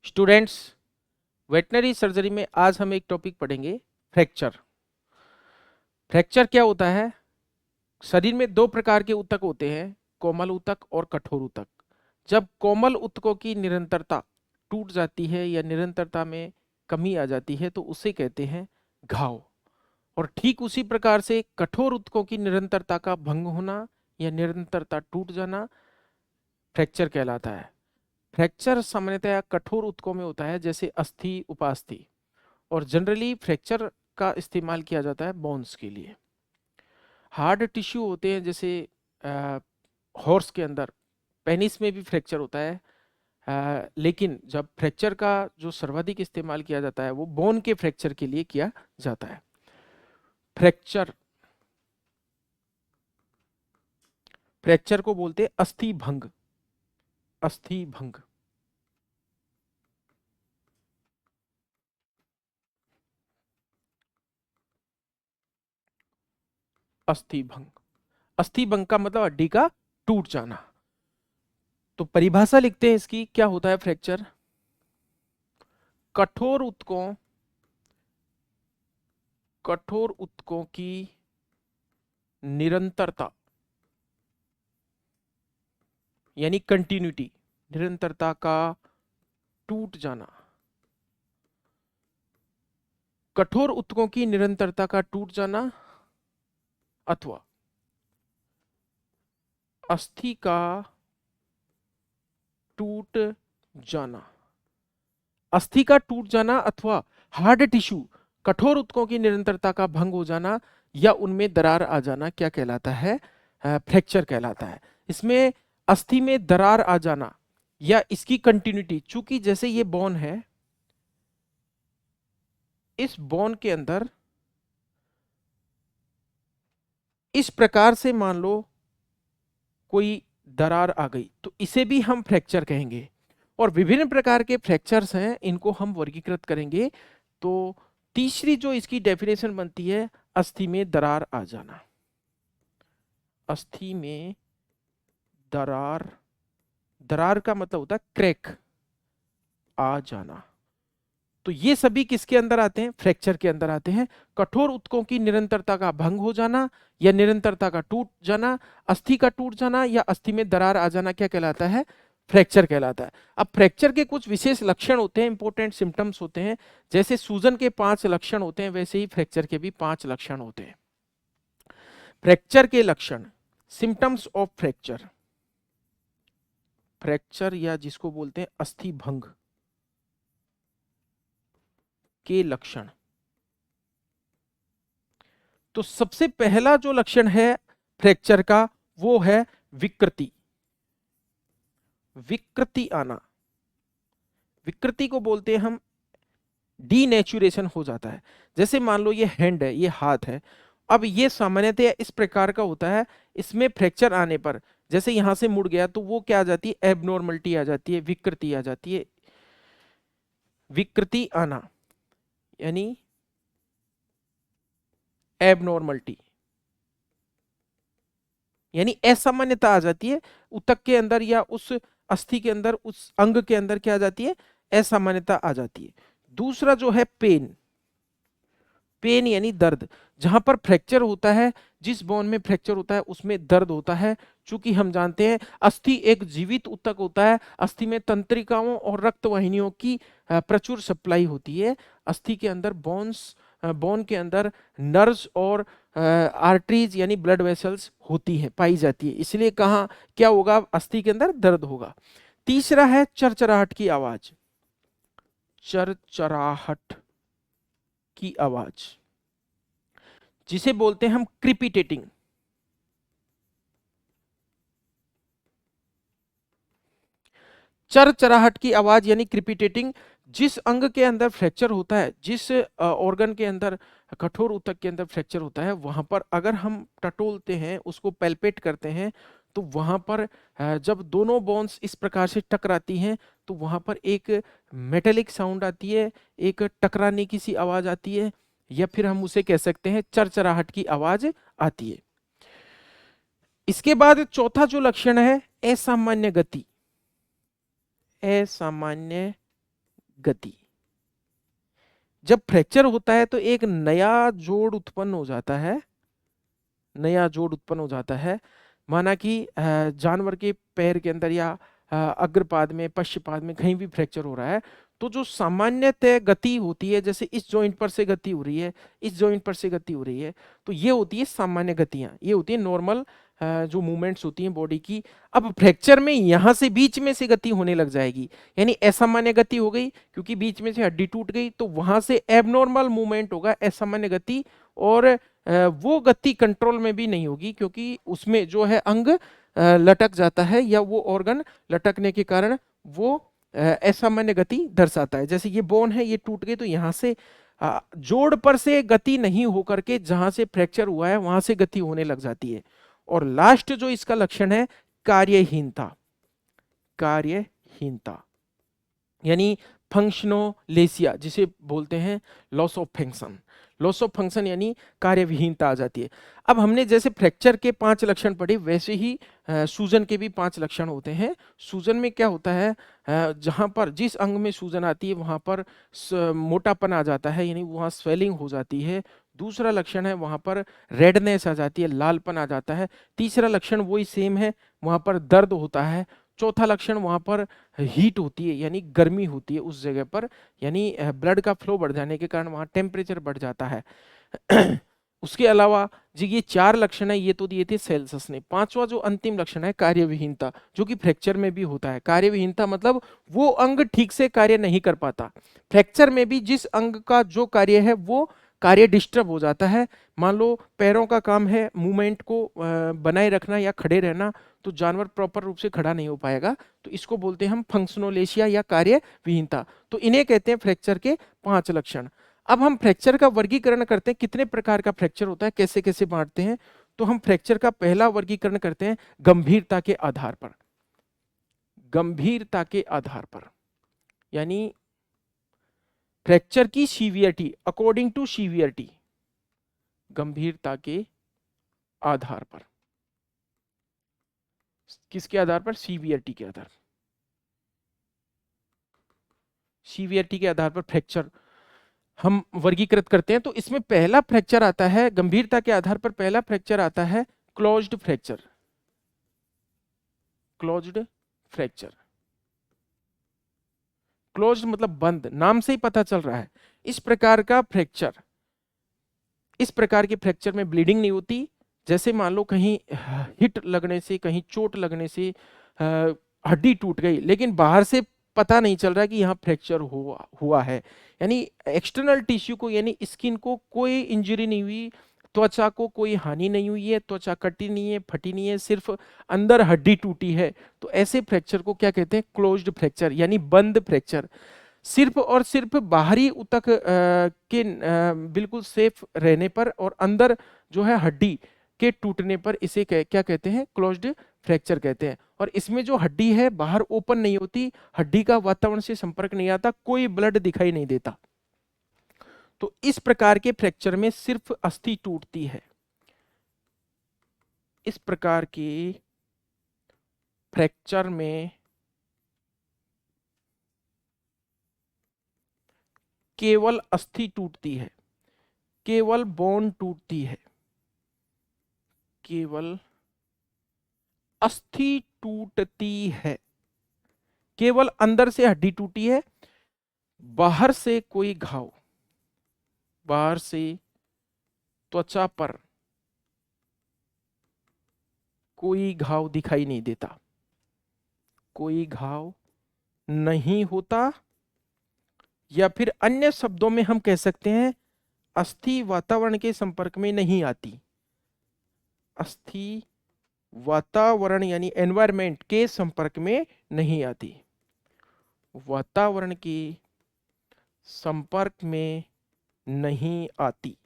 Students, veterinary surgery में आज हम एक टॉपिक पढ़ेंगे, फ्रैक्चर। फ्रैक्चर क्या होता है? शरीर में दो प्रकार के ऊतक होते हैं, कोमल ऊतक और कठोर ऊतक। जब कोमल ऊतकों की निरंतरता टूट जाती है या निरंतरता में कमी आ जाती है तो उसे कहते हैं घाव। और ठीक उसी प्रकार से कठोर ऊतकों की निरंतरता का भंग होना या निरंतरता टूट जाना फ्रैक्चर कहलाता है। फ्रैक्चर सामान्यतया कठोर ऊतकों में होता है, जैसे अस्थि, उपास्थि। और जनरली फ्रैक्चर का इस्तेमाल किया जाता है बोन्स के लिए। हार्ड टिश्यू होते हैं, जैसे हॉर्स के अंदर, पेनिस में भी फ्रैक्चर होता है। लेकिन जब फ्रैक्चर का जो सर्वाधिक इस्तेमाल किया जाता है वो बोन के फ्रैक्चर के लिए किया जाता है। फ्रैक्चर फ्रैक्चर को बोलते हैं अस्थि भंग। अस्थि भंग। अस्थि भंग। अस्थि भंग का मतलब हड्डी का टूट जाना। तो परिभाषा लिखते हैं इसकी, क्या होता है फ्रैक्चर? कठोर ऊतकों कठोर ऊतकों की निरंतरता यानी कंटिन्यूटी, निरंतरता का टूट जाना। कठोर ऊतकों की निरंतरता का टूट जाना अथवा अस्थि का टूट जाना। अस्थि का टूट जाना अथवा हार्ड टिश्यू, कठोर ऊतकों की निरंतरता का भंग हो जाना या उनमें दरार आ जाना क्या कहलाता है? फ्रैक्चर कहलाता है। इसमें अस्थि में दरार आ जाना या इसकी कंटिन्यूटी, चूंकि जैसे ये बोन है, इस बोन के अंदर इस प्रकार से मान लो कोई दरार आ गई तो इसे भी हम फ्रैक्चर कहेंगे। और विभिन्न प्रकार के फ्रैक्चर्स हैं, इनको हम वर्गीकृत करेंगे। तो तीसरी जो इसकी डेफिनेशन बनती है, अस्थि में दरार आ जाना। अस्थि में दरार, दरार का मतलब होता है क्रैक, आ जाना। तो ये सभी किसके अंदर आते हैं? फ्रैक्चर के अंदर आते हैं। कठोर ऊतकों की निरंतरता का भंग हो जाना या निरंतरता का टूट जाना, अस्थि का टूट जाना या अस्थि में दरार आ जाना क्या कहलाता है? फ्रैक्चर कहलाता है। अब फ्रैक्चर के कुछ विशेष लक्षण होते हैं, इंपॉर्टेंट सिम्टम्स होते हैं। जैसे सूजन के 5 लक्षण होते हैं, वैसे ही फ्रैक्चर के भी 5 लक्षण होते हैं। फ्रैक्चर के लक्षण, सिम्टम्स ऑफ फ्रैक्चर। फ्रैक्चर या जिसको बोलते हैं अस्थि भंग के लक्षण। तो सबसे पहला जो लक्षण है फ्रैक्चर का वो है विकृति। विकृति आना, विकृति को बोलते हैं हम डीनेचुरेशन हो जाता है। जैसे मान लो ये हैंड है, ये हाथ है। अब ये सामान्यतः इस प्रकार का होता है। इसमें फ्रैक्चर आने पर जैसे यहां से मुड़ गया तो वो क्या आ जाती है? एबनॉर्मलिटी आ जाती है, विकृति आ जाती है। विकृति आना यानी एबनॉर्मलिटी, यानी असामान्यता आ जाती है ऊतक के अंदर या उस अस्थि के अंदर, उस अंग के अंदर क्या आ जाती है? असामान्यता आ जाती है। दूसरा जो है पेन। पेन यानी दर्द। जहां पर फ्रैक्चर होता है, जिस बोन में फ्रैक्चर होता है उसमें दर्द होता है। चूंकि हम जानते हैं अस्थि एक जीवित ऊतक होता है, अस्थि में तंत्रिकाओं और रक्त वाहिनियों की प्रचुर सप्लाई होती है। अस्थि के अंदर बोन के अंदर नर्व्स और आर्टरीज यानी ब्लड वेसल्स होती हैं, पाई जाती है। इसलिए कहाँ क्या होगा? अस्थि के अंदर दर्द होगा। तीसरा है चरचराहट की आवाज। चरचराहट की आवाज जिसे बोलते हैं हम क्रिपिटेटिंग। चरचराहट की आवाज यानी क्रिपिटेटिंग। जिस अंग के अंदर फ्रैक्चर होता है, जिस ऑर्गन के अंदर, कठोर ऊतक के अंदर फ्रैक्चर होता है, वहां पर अगर हम टटोलते हैं, उसको पैल्पेट करते हैं, तो वहां पर जब दोनों बोन्स इस प्रकार से टकराती हैं तो वहां पर एक मेटेलिक साउंड आती है, एक टकराने की सी आवाज आती है, या फिर हम उसे कह सकते हैं चरचराहट की आवाज आती है। इसके बाद चौथा जो लक्षण है, असामान्य गति। असामान्य गति। जब फ्रैक्चर होता है तो एक नया जोड़ उत्पन्न हो जाता है, नया जोड़ उत्पन्न हो जाता है। माना कि जानवर के पैर के अंदर या अग्रपाद में, पश्चपाद में कहीं भी फ्रैक्चर हो रहा है, तो जो सामान्यतः गति होती है, जैसे इस जॉइंट पर से गति हो रही है, इस जॉइंट पर से गति हो रही है, तो ये होती है सामान्य गतियां, ये होती है नॉर्मल जो मूवमेंट्स होती हैं बॉडी की। अब फ्रैक्चर में यहां से बीच में से गति होने लग जाएगी, यानी असामान्य गति हो गई, क्योंकि बीच में से हड्डी टूट गई, तो वहां से एबनॉर्मल मूवमेंट होगा, असामान्य गति। और वो गति कंट्रोल में भी नहीं होगी, क्योंकि उसमें जो है अंग लटक जाता है, या वो ऑर्गन लटकने के कारण वो असामान्य गति दर्शाता है। जैसे ये बोन है, ये टूट गई, तो यहाँ से जोड़ पर से गति नहीं होकर के जहां से फ्रैक्चर हुआ है वहां से गति होने लग जाती है। और लास्ट जो इसका लक्षण है, कार्यहीनता। कार्यहीनता यानी फंक्शनोलेसिया जिसे बोलते हैं, loss of function. Loss of function यानी कार्यविहीनता आ जाती है। अब हमने जैसे फ्रैक्चर के 5 लक्षण पढ़े, वैसे ही सूजन के भी 5 लक्षण होते हैं। सूजन में क्या होता है, जहां पर जिस अंग में सूजन आती है वहां पर मोटापन आ जाता है, यानी वहां स्वेलिंग हो जाती है। दूसरा लक्षण है, वहां पर रेडनेस आ जाती है, लालपन आ जाता है। तीसरा लक्षण वही सेम है, वहां पर दर्द होता है। चौथा लक्षण, वहां पर हीट होती है, यानी गर्मी होती है उस जगह पर, यानी ब्लड का फ्लो बढ़ जाने के कारण वहां टेम्परेचर बढ़ जाता है। उसके अलावा जी ये 4 लक्षण है, ये तो दिए थे सेल्सियस ने। 5वां जो अंतिम लक्षण है, कार्यविहीनता, जो कि फ्रैक्चर में भी होता है। कार्यविहीनता मतलब वो अंग ठीक से कार्य नहीं कर पाता। फ्रैक्चर में भी जिस अंग का जो कार्य है वो कार्य डिस्टर्ब हो जाता है। मान लो पैरों का काम है मूवमेंट को बनाए रखना या खड़े रहना, तो जानवर प्रॉपर रूप से खड़ा नहीं हो पाएगा, तो इसको बोलते हैं हम फंक्शनोलेशिया या कार्यविहीनता। तो इन्हें कहते हैं फ्रैक्चर के 5 लक्षण। अब हम फ्रैक्चर का वर्गीकरण करते हैं, कितने प्रकार का फ्रैक्चर होता है, कैसे कैसे बांटते हैं। तो हम फ्रैक्चर का पहला वर्गीकरण करते हैं गंभीरता के आधार पर। गंभीरता के आधार पर यानी फ्रैक्चर की सीवियरिटी, अकॉर्डिंग टू सीवियरिटी, गंभीरता के आधार पर। किसके आधार पर? सीवियरिटी के आधार पर। सीवियरिटी के आधार पर फ्रैक्चर हम वर्गीकृत करते हैं। तो इसमें पहला फ्रैक्चर आता है, गंभीरता के आधार पर पहला फ्रैक्चर आता है closed fracture. Closed fracture, closed मतलब बंद, नाम से ही पता चल रहा है। इस प्रकार का फ्रैक्चर, इस प्रकार के फ्रैक्चर में ब्लीडिंग नहीं होती। जैसे मान लो कहीं हिट लगने से, कहीं चोट लगने से हड्डी टूट गई, लेकिन बाहर से पता नहीं चल रहा कि यहाँ फ्रैक्चर हुआ है, यानी एक्सटर्नल टिश्यू को, यानी स्किन को कोई इंजरी नहीं हुई, त्वचा को कोई हानि नहीं हुई है, त्वचा कटी नहीं है, फटी नहीं है, सिर्फ अंदर हड्डी टूटी है, तो ऐसे फ्रैक्चर को क्या कहते हैं? क्लोज्ड फ्रैक्चर, यानी बंद फ्रैक्चर। सिर्फ और सिर्फ बाहरी ऊतक के बिल्कुल सेफ रहने पर और अंदर जो है हड्डी के टूटने पर इसे क्या कहते हैं? क्लोज्ड फ्रैक्चर कहते हैं। और इसमें जो हड्डी है बाहर ओपन नहीं होती, हड्डी का वातावरण से संपर्क नहीं आता, कोई ब्लड दिखाई नहीं देता। तो इस प्रकार के फ्रैक्चर में सिर्फ अस्थि टूटती है। इस प्रकार के फ्रैक्चर में केवल अस्थि टूटती है, केवल बोन टूटती है, केवल अस्थि टूटती है, केवल अंदर से हड्डी टूटी है, बाहर से कोई घाव, बाहर से त्वचा पर कोई घाव दिखाई नहीं देता, कोई घाव नहीं होता, या फिर अन्य शब्दों में हम कह सकते हैं अस्थि वातावरण के संपर्क में नहीं आती। अस्थि वातावरण यानी एनवायरमेंट के संपर्क में नहीं आती, वातावरण के संपर्क में नहीं आती।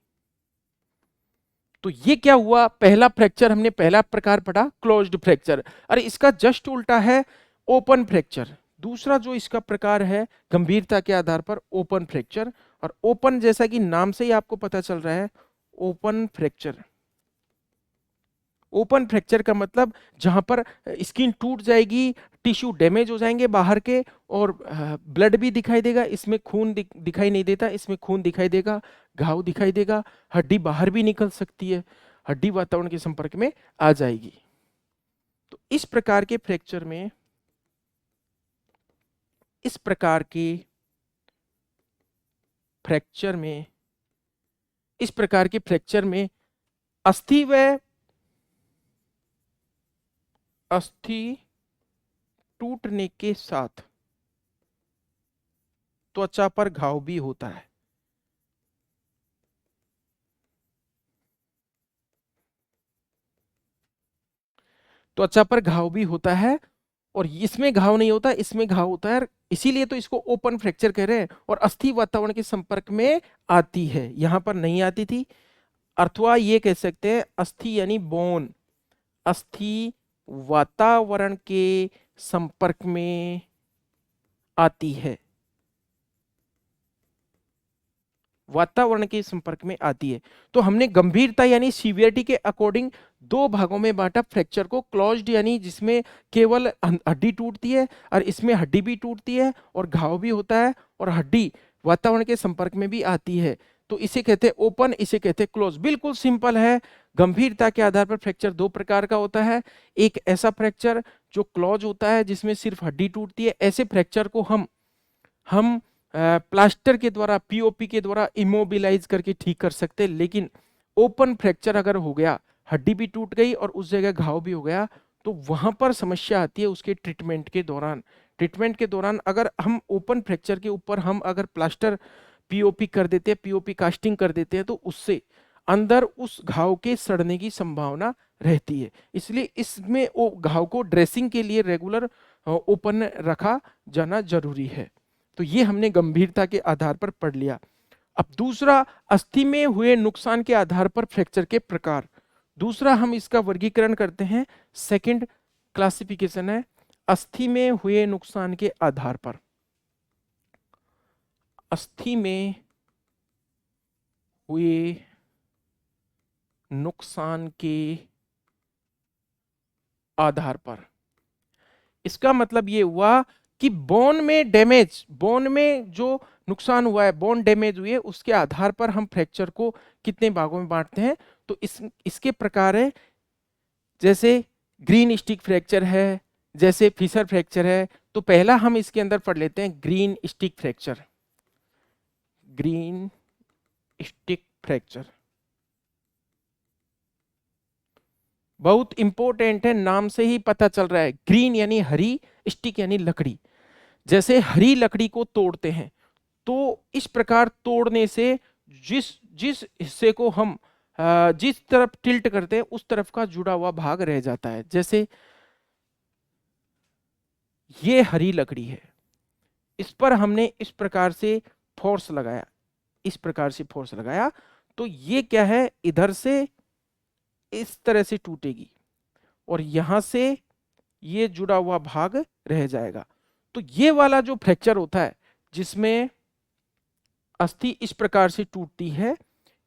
तो ये क्या हुआ? पहला फ्रैक्चर हमने पहला प्रकार पढ़ा, क्लोज्ड फ्रैक्चर। अरे इसका जस्ट उल्टा है ओपन फ्रैक्चर। दूसरा जो इसका प्रकार है गंभीरता के आधार पर, ओपन फ्रैक्चर। और ओपन जैसा कि नाम से ही आपको पता चल रहा है, ओपन फ्रैक्चर, ओपन फ्रैक्चर का मतलब जहां पर स्किन टूट जाएगी, टिश्यू डैमेज हो जाएंगे बाहर के, और ब्लड भी दिखाई देगा, इसमें खून दिखाई नहीं देता, इसमें खून दिखाई देगा, घाव दिखाई देगा, हड्डी बाहर भी निकल सकती है, हड्डी वातावरण के संपर्क में आ जाएगी। तो इस प्रकार के फ्रैक्चर में, इस प्रकार के फ्रैक्चर में, इस प्रकार के फ्रैक्चर में अस्थि टूटने के साथ त्वचा पर घाव भी होता है। त्वचा पर घाव भी होता है, और इसमें घाव नहीं होता, इसमें घाव होता है, इसीलिए तो इसको ओपन फ्रैक्चर कह रहे हैं। और अस्थि वातावरण के संपर्क में आती है, यहां पर नहीं आती थी। अथवा ये कह सकते हैं अस्थि यानी बोन, अस्थि वातावरण के संपर्क में आती है, वातावरण के संपर्क में आती है। तो हमने गंभीरता यानी सीवियरिटी के अकॉर्डिंग दो भागों में बांटा फ्रैक्चर को, क्लोज्ड यानी जिसमें केवल हड्डी टूटती है, और इसमें हड्डी भी टूटती है और घाव भी होता है, और हड्डी वातावरण के संपर्क में भी आती है, तो इसे कहते हैं ओपन, इसे कहते हैं क्लोज। बिल्कुल सिंपल है। गंभीरता के आधार पर फ्रैक्चर दो प्रकार का होता है। एक ऐसा फ्रैक्चर जो क्लोज होता है जिसमें सिर्फ हड्डी टूटती है, ऐसे फ्रैक्चर को हम प्लास्टर के द्वारा, पीओपी के द्वारा इमोबिलाइज करके ठीक कर सकते हैं। लेकिन ओपन फ्रैक्चर अगर हो गया, हड्डी भी टूट गई और उस जगह घाव भी हो गया, तो वहां पर समस्या आती है उसके ट्रीटमेंट के दौरान। ट्रीटमेंट के दौरान अगर हम ओपन फ्रैक्चर के ऊपर हम अगर प्लास्टर पीओपी कर देते हैं, पीओपी कास्टिंग कर देते हैं, तो उससे अंदर उस घाव के सड़ने की संभावना रहती है। इसलिए इसमें वो घाव को ड्रेसिंग के लिए रेगुलर ओपन रखा जाना जरूरी है। तो ये हमने गंभीरता के आधार पर पढ़ लिया। अब दूसरा, अस्थि में हुए नुकसान के आधार पर फ्रैक्चर के प्रकार। दूसरा हम इसका वर्गीकरण करते हैं, सेकंड क्लासिफिकेशन है अस्थि में हुए नुकसान के आधार पर। अस्थि में हुए नुकसान के आधार पर, इसका मतलब ये हुआ कि बोन में डैमेज, बोन में जो नुकसान हुआ है, बोन डैमेज हुई है, उसके आधार पर हम फ्रैक्चर को कितने भागों में बांटते हैं। तो इसके प्रकार है, जैसे ग्रीन स्टिक फ्रैक्चर है, जैसे फिशर फ्रैक्चर है। तो पहला हम इसके अंदर पढ़ लेते हैं green stick fracture. Green stick fracture बहुत इंपॉर्टेंट है, नाम से ही पता चल रहा है। ग्रीन यानी हरी, स्टिक यानी लकड़ी। जैसे हरी लकड़ी को तोड़ते हैं, तो इस प्रकार तोड़ने से जिस जिस हिस्से को हम जिस तरफ टिल्ट करते हैं उस तरफ का जुड़ा हुआ भाग रह जाता है। जैसे ये हरी लकड़ी है, इस पर हमने इस प्रकार से फोर्स लगाया, इस प्रकार से फोर्स लगाया, तो ये क्या है, इधर से इस तरह से टूटेगी और यहां से ये जुड़ा हुआ भाग रह जाएगा। तो ये वाला जो फ्रैक्चर होता है जिसमें अस्थि इस प्रकार से टूटती है,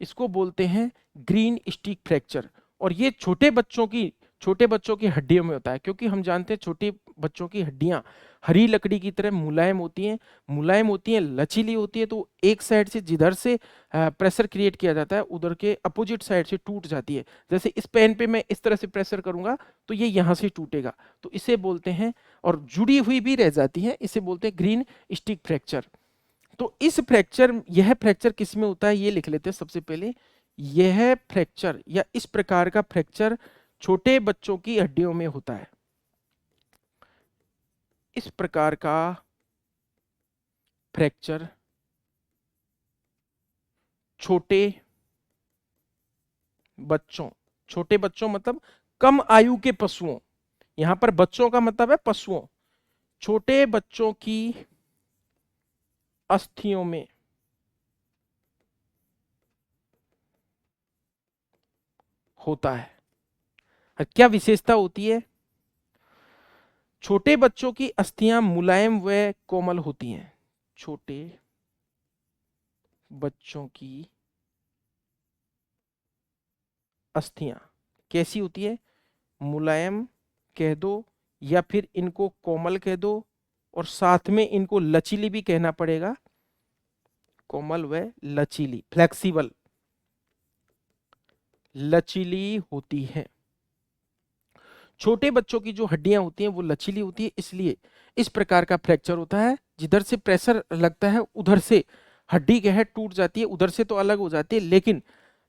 इसको बोलते हैं ग्रीन स्टिक फ्रैक्चर। और ये छोटे बच्चों की हड्डियों में होता है, क्योंकि हम जानते हैं छोटे बच्चों की हड्डियां हरी लकड़ी की तरह मुलायम होती हैं, लचीली होती है। तो एक साइड से जिधर से प्रेशर क्रिएट किया जाता है, उधर के अपोजिट साइड से टूट जाती है। जैसे इस पेन पे मैं इस तरह से प्रेशर करूंगा तो ये यहां से टूटेगा, तो इसे बोलते हैं, और जुड़ी हुई भी रह जाती है, इसे बोलते हैं ग्रीन स्टिक फ्रैक्चर। तो यह फ्रैक्चर किस में होता है ये लिख लेते हैं सबसे पहले। यह फ्रैक्चर या इस प्रकार का फ्रैक्चर छोटे बच्चों की हड्डियों में होता है। इस प्रकार का फ्रैक्चर छोटे छोटे बच्चों मतलब कम आयु के पशुओं, यहां पर बच्चों का मतलब है पशुओं, छोटे बच्चों की अस्थियों में होता है। क्या विशेषता होती है? छोटे बच्चों की अस्थियां मुलायम व कोमल होती हैं। छोटे बच्चों की अस्थियां कैसी होती है? मुलायम कह दो या फिर इनको कोमल कह दो, और साथ में इनको लचीली भी कहना पड़ेगा, कोमल व लचीली, फ्लेक्सिबल, लचीली होती है। छोटे बच्चों की जो हड्डियां होती हैं वो लचीली होती है, इसलिए इस प्रकार का फ्रैक्चर होता है। जिधर से प्रेशर लगता है उधर से हड्डी क्या है टूट जाती है, उधर से तो अलग हो जाती है, लेकिन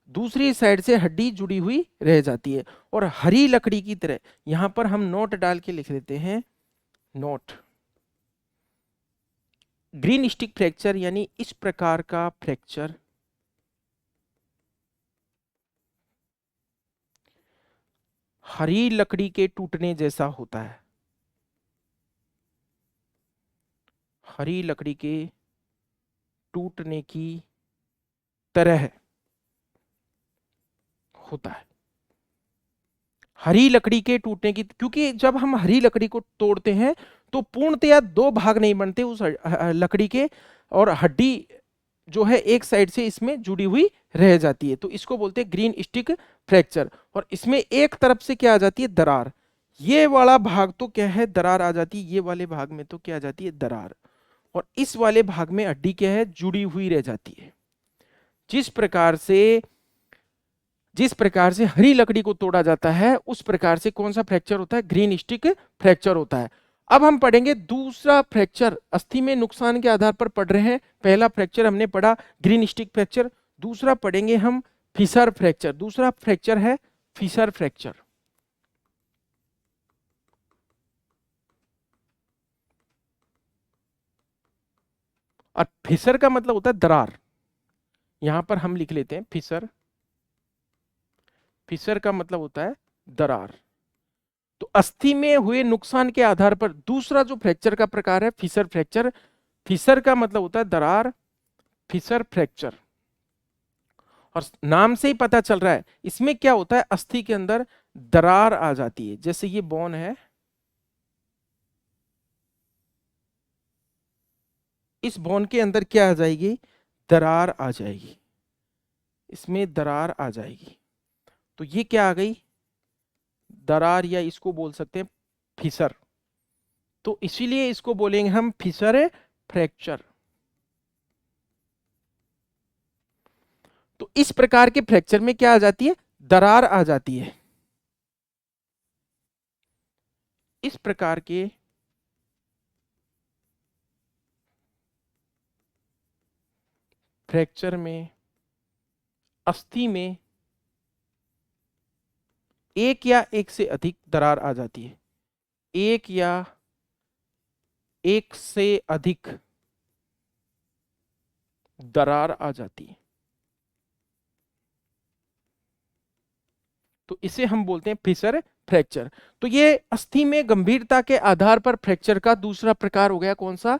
दूसरी साइड से हड्डी जुड़ी हुई रह जाती है। और हरी लकड़ी की तरह, यहां पर हम नोट डाल के लिख देते हैं, नोट। ग्रीन स्टिक फ्रैक्चर यानी इस प्रकार का फ्रैक्चर हरी लकड़ी के टूटने जैसा होता है, हरी लकड़ी के टूटने की तरह होता है। हरी लकड़ी के टूटने की, क्योंकि जब हम हरी लकड़ी को तोड़ते हैं तो पूर्णतया दो भाग नहीं बनते उस लकड़ी के, और हड्डी जो है एक साइड से इसमें जुड़ी हुई रह जाती है, तो इसको बोलते हैं ग्रीन स्टिक फ्रैक्चर। और इसमें एक तरफ से क्या आ जाती है, दरार। ये वाला भाग तो क्या है, दरार आ जाती है, ये वाले भाग में तो क्या आ जाती है, दरार। और इस वाले भाग में हड्डी क्या है, जुड़ी हुई रह जाती है। जिस प्रकार से हरी लकड़ी को तोड़ा जाता है उस प्रकार से कौन सा फ्रैक्चर होता है, ग्रीन स्टिक फ्रैक्चर होता है। अब हम पढ़ेंगे दूसरा फ्रैक्चर, अस्थि में नुकसान के आधार पर पढ़ रहे हैं। पहला फ्रैक्चर हमने पढ़ा ग्रीन स्टिक फ्रैक्चर, दूसरा पढ़ेंगे हम फिशर फ्रैक्चर। दूसरा फ्रैक्चर है फिशर फ्रैक्चर। और फिशर का मतलब होता है दरार, यहां पर हम लिख लेते हैं फिशर। फिशर का मतलब होता है दरार। तो अस्थि में हुए नुकसान के आधार पर दूसरा जो फ्रैक्चर का प्रकार है फिशर फ्रैक्चर। फिशर का मतलब होता है दरार, फिशर फ्रैक्चर। और नाम से ही पता चल रहा है इसमें क्या होता है, अस्थि के अंदर दरार आ जाती है। जैसे ये बोन है, इस बोन के अंदर क्या आ जाएगी, दरार आ जाएगी, इसमें दरार आ जाएगी। तो ये क्या आ गई, दरार, या इसको बोल सकते हैं फिशर। तो इसीलिए इसको बोलेंगे हम फिशर फ्रैक्चर। तो इस प्रकार के फ्रैक्चर में क्या आ जाती है, दरार आ जाती है। इस प्रकार के फ्रैक्चर में अस्थि में एक या एक से अधिक दरार आ जाती है, एक या एक से अधिक दरार आ जाती है। तो इसे हम बोलते हैं फिशर फ्रैक्चर। तो ये अस्थि में गंभीरता के आधार पर फ्रैक्चर का दूसरा प्रकार हो गया, कौन सा,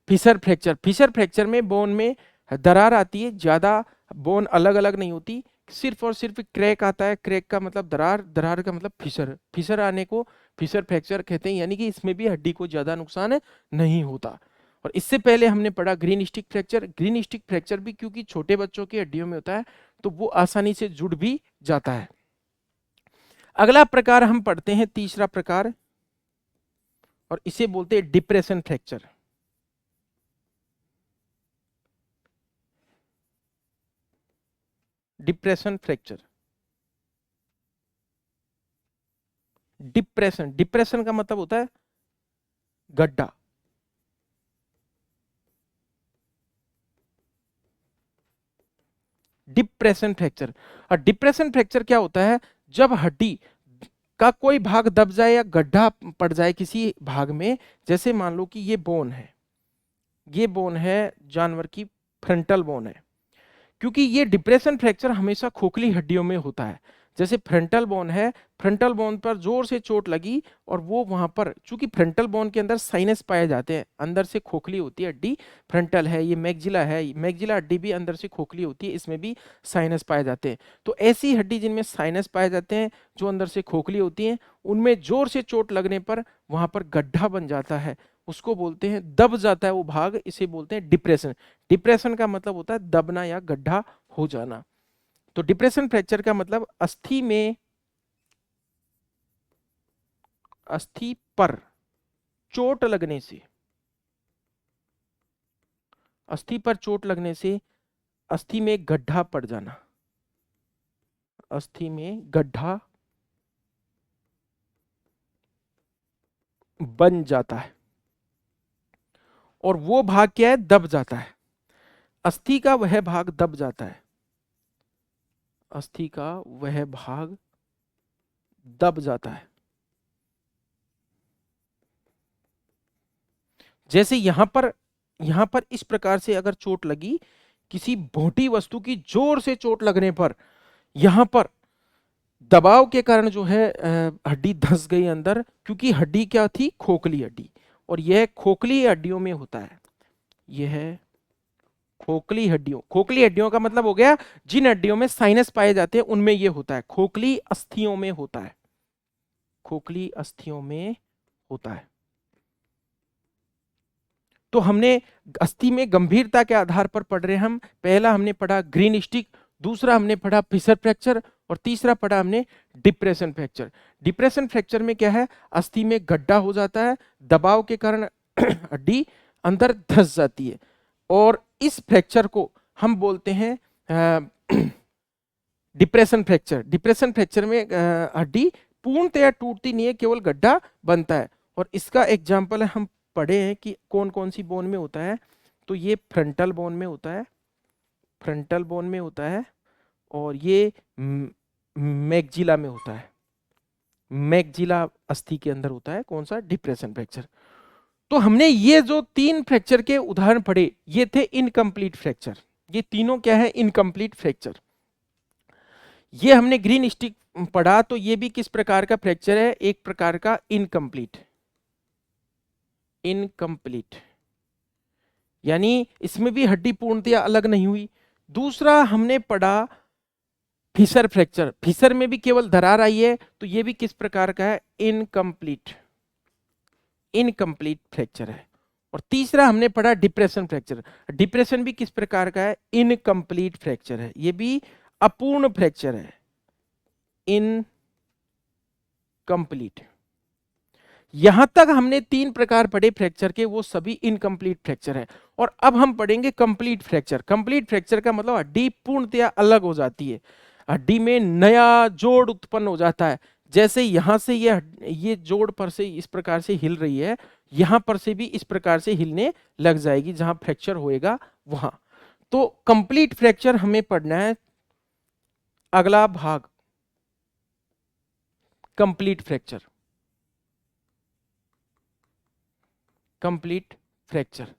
फिशर फ्रैक्चर। फिशर फ्रैक्चर में बोन में दरार आती है, ज्यादा बोन अलग अलग नहीं होती, सिर्फ और सिर्फ क्रैक आता है। क्रैक का मतलब दरार, दरार का मतलब फिशर, फिशर आने को फिशर फ्रैक्चर कहते हैं। यानी कि इसमें भी हड्डी को ज्यादा नुकसान नहीं होता। और इससे पहले हमने पढ़ा green stick fracture. Green stick fracture भी क्योंकि छोटे बच्चों की हड्डियों में होता है तो वो आसानी से जुड़ भी जाता है। अगला प्रकार हम पढ़ते हैं, तीसरा प्रकार, और इसे बोलते हैं depression fracture. Depression fracture, depression, depression का मतलब होता है गड्ढा। Depression fracture. और डिप्रेशन फ्रैक्चर क्या होता है, जब हड्डी का कोई भाग दब जाए या गड्ढा पड़ जाए किसी भाग में। जैसे मान लो कि ये बोन है, ये बोन है जानवर की, फ्रंटल बोन है। क्योंकि ये डिप्रेशन फ्रैक्चर हमेशा खोखली हड्डियों में होता है। जैसे फ्रंटल बोन है, फ्रंटल बोन पर जोर से चोट लगी और वो वहां पर, चूंकि फ्रंटल बोन के अंदर साइनस पाए जाते हैं, अंदर से खोखली होती है हड्डी, फ्रंटल है, ये मैग्जिला है, मैग्जिला हड्डी भी अंदर से खोखली होती है, इसमें भी साइनस पाए जाते हैं। तो ऐसी हड्डी जिनमें साइनस पाए जाते हैं, जो अंदर से खोखली होती हैं, उनमें जोर से चोट लगने पर वहां पर गड्ढा बन जाता है, उसको बोलते हैं, दब जाता है वो भाग, इसे बोलते हैं डिप्रेशन। डिप्रेशन का मतलब होता है दबना या गड्ढा हो जाना। तो डिप्रेशन फ्रैक्चर का मतलब अस्थि में अस्थि पर चोट लगने से, अस्थि पर चोट लगने से अस्थि में गड्ढा पड़ जाना, अस्थि में गड्ढा बन जाता है और वो भाग क्या है, दब जाता है। अस्थि का वह भाग दब जाता है, अस्थि का वह भाग दब जाता है। जैसे यहां पर इस प्रकार से अगर चोट लगी, किसी मोटी वस्तु की जोर से चोट लगने पर यहां पर दबाव के कारण जो है हड्डी धंस गई अंदर, क्योंकि हड्डी क्या थी, खोखली हड्डी, और यह खोखली हड्डियों में होता है। यह है खोखली हड्डियों, खोखली हड्डियों का मतलब हो गया जिन हड्डियों में साइनस पाए जाते हैं उनमें यह होता है, खोखली अस्थियों में होता है, खोखली अस्थियों में होता है। तो हमने अस्थि में गंभीरता के आधार पर पढ़ रहे हैं हम। पहला हमने पढ़ा ग्रीन स्टिक, दूसरा हमने पढ़ा फिशर फ्रैक्चर, और तीसरा पढ़ा हमने डिप्रेशन फ्रैक्चर। डिप्रेशन फ्रैक्चर में क्या है, अस्थि में गड्ढा हो जाता है, दबाव के कारण हड्डी अंदर धंस जाती है, और इस फ्रैक्चर को हम बोलते हैं डिप्रेशन फ्रैक्चर। डिप्रेशन फ्रैक्चर में हड्डी पूर्णतया टूटती नहीं है, केवल गड्ढा बनता है। और इसका एग्जाम्पल हम पढ़े हैं कि कौन कौन सी बोन में होता है। तो ये फ्रंटल बोन में होता है, फ्रंटल बोन में होता है, और ये मैगजिला में होता है, मैगजिला अस्थि के अंदर होता है। कौन सा, डिप्रेशन फ्रैक्चर। तो हमने ये जो 3 फ्रैक्चर के उदाहरण पढ़े, ये थे इनकम्प्लीट फ्रैक्चर। ये तीनों क्या है, इनकम्प्लीट फ्रैक्चर। ये हमने ग्रीन स्टिक पढ़ा, तो ये भी किस प्रकार का फ्रैक्चर है, एक प्रकार का इनकम्प्लीट, इनकम्प्लीट, यानी इसमें भी हड्डी पूर्णतया अलग नहीं हुई। दूसरा हमने पढ़ा फिशर फ्रैक्चर, फिशर में भी केवल दरार आई है, तो ये भी किस प्रकार का है, इनकम्प्लीट, इनकम्प्लीट फ्रैक्चर है। और तीसरा हमने पढ़ा डिप्रेशन फ्रैक्चर, डिप्रेशन भी किस प्रकार का है, इनकम्प्लीट फ्रैक्चर है, ये भी अपूर्ण फ्रैक्चर है, इनकम्प्लीट। यहां तक हमने 3 प्रकार पढ़े फ्रैक्चर के, वो सभी इनकम्प्लीट फ्रैक्चर है। और अब हम पढ़ेंगे कंप्लीट फ्रैक्चर। कंप्लीट फ्रैक्चर का मतलब हड्डी पूर्णतया अलग हो जाती है, हड्डी में नया जोड़ उत्पन्न हो जाता है। जैसे यहां से ये जोड़ पर से इस प्रकार से हिल रही है, यहां पर से भी इस प्रकार से हिलने लग जाएगी जहां फ्रैक्चर होएगा वहां। तो कंप्लीट फ्रैक्चर हमें पढ़ना है। अगला भाग कंप्लीट फ्रैक्चर, कंप्लीट फ्रैक्चर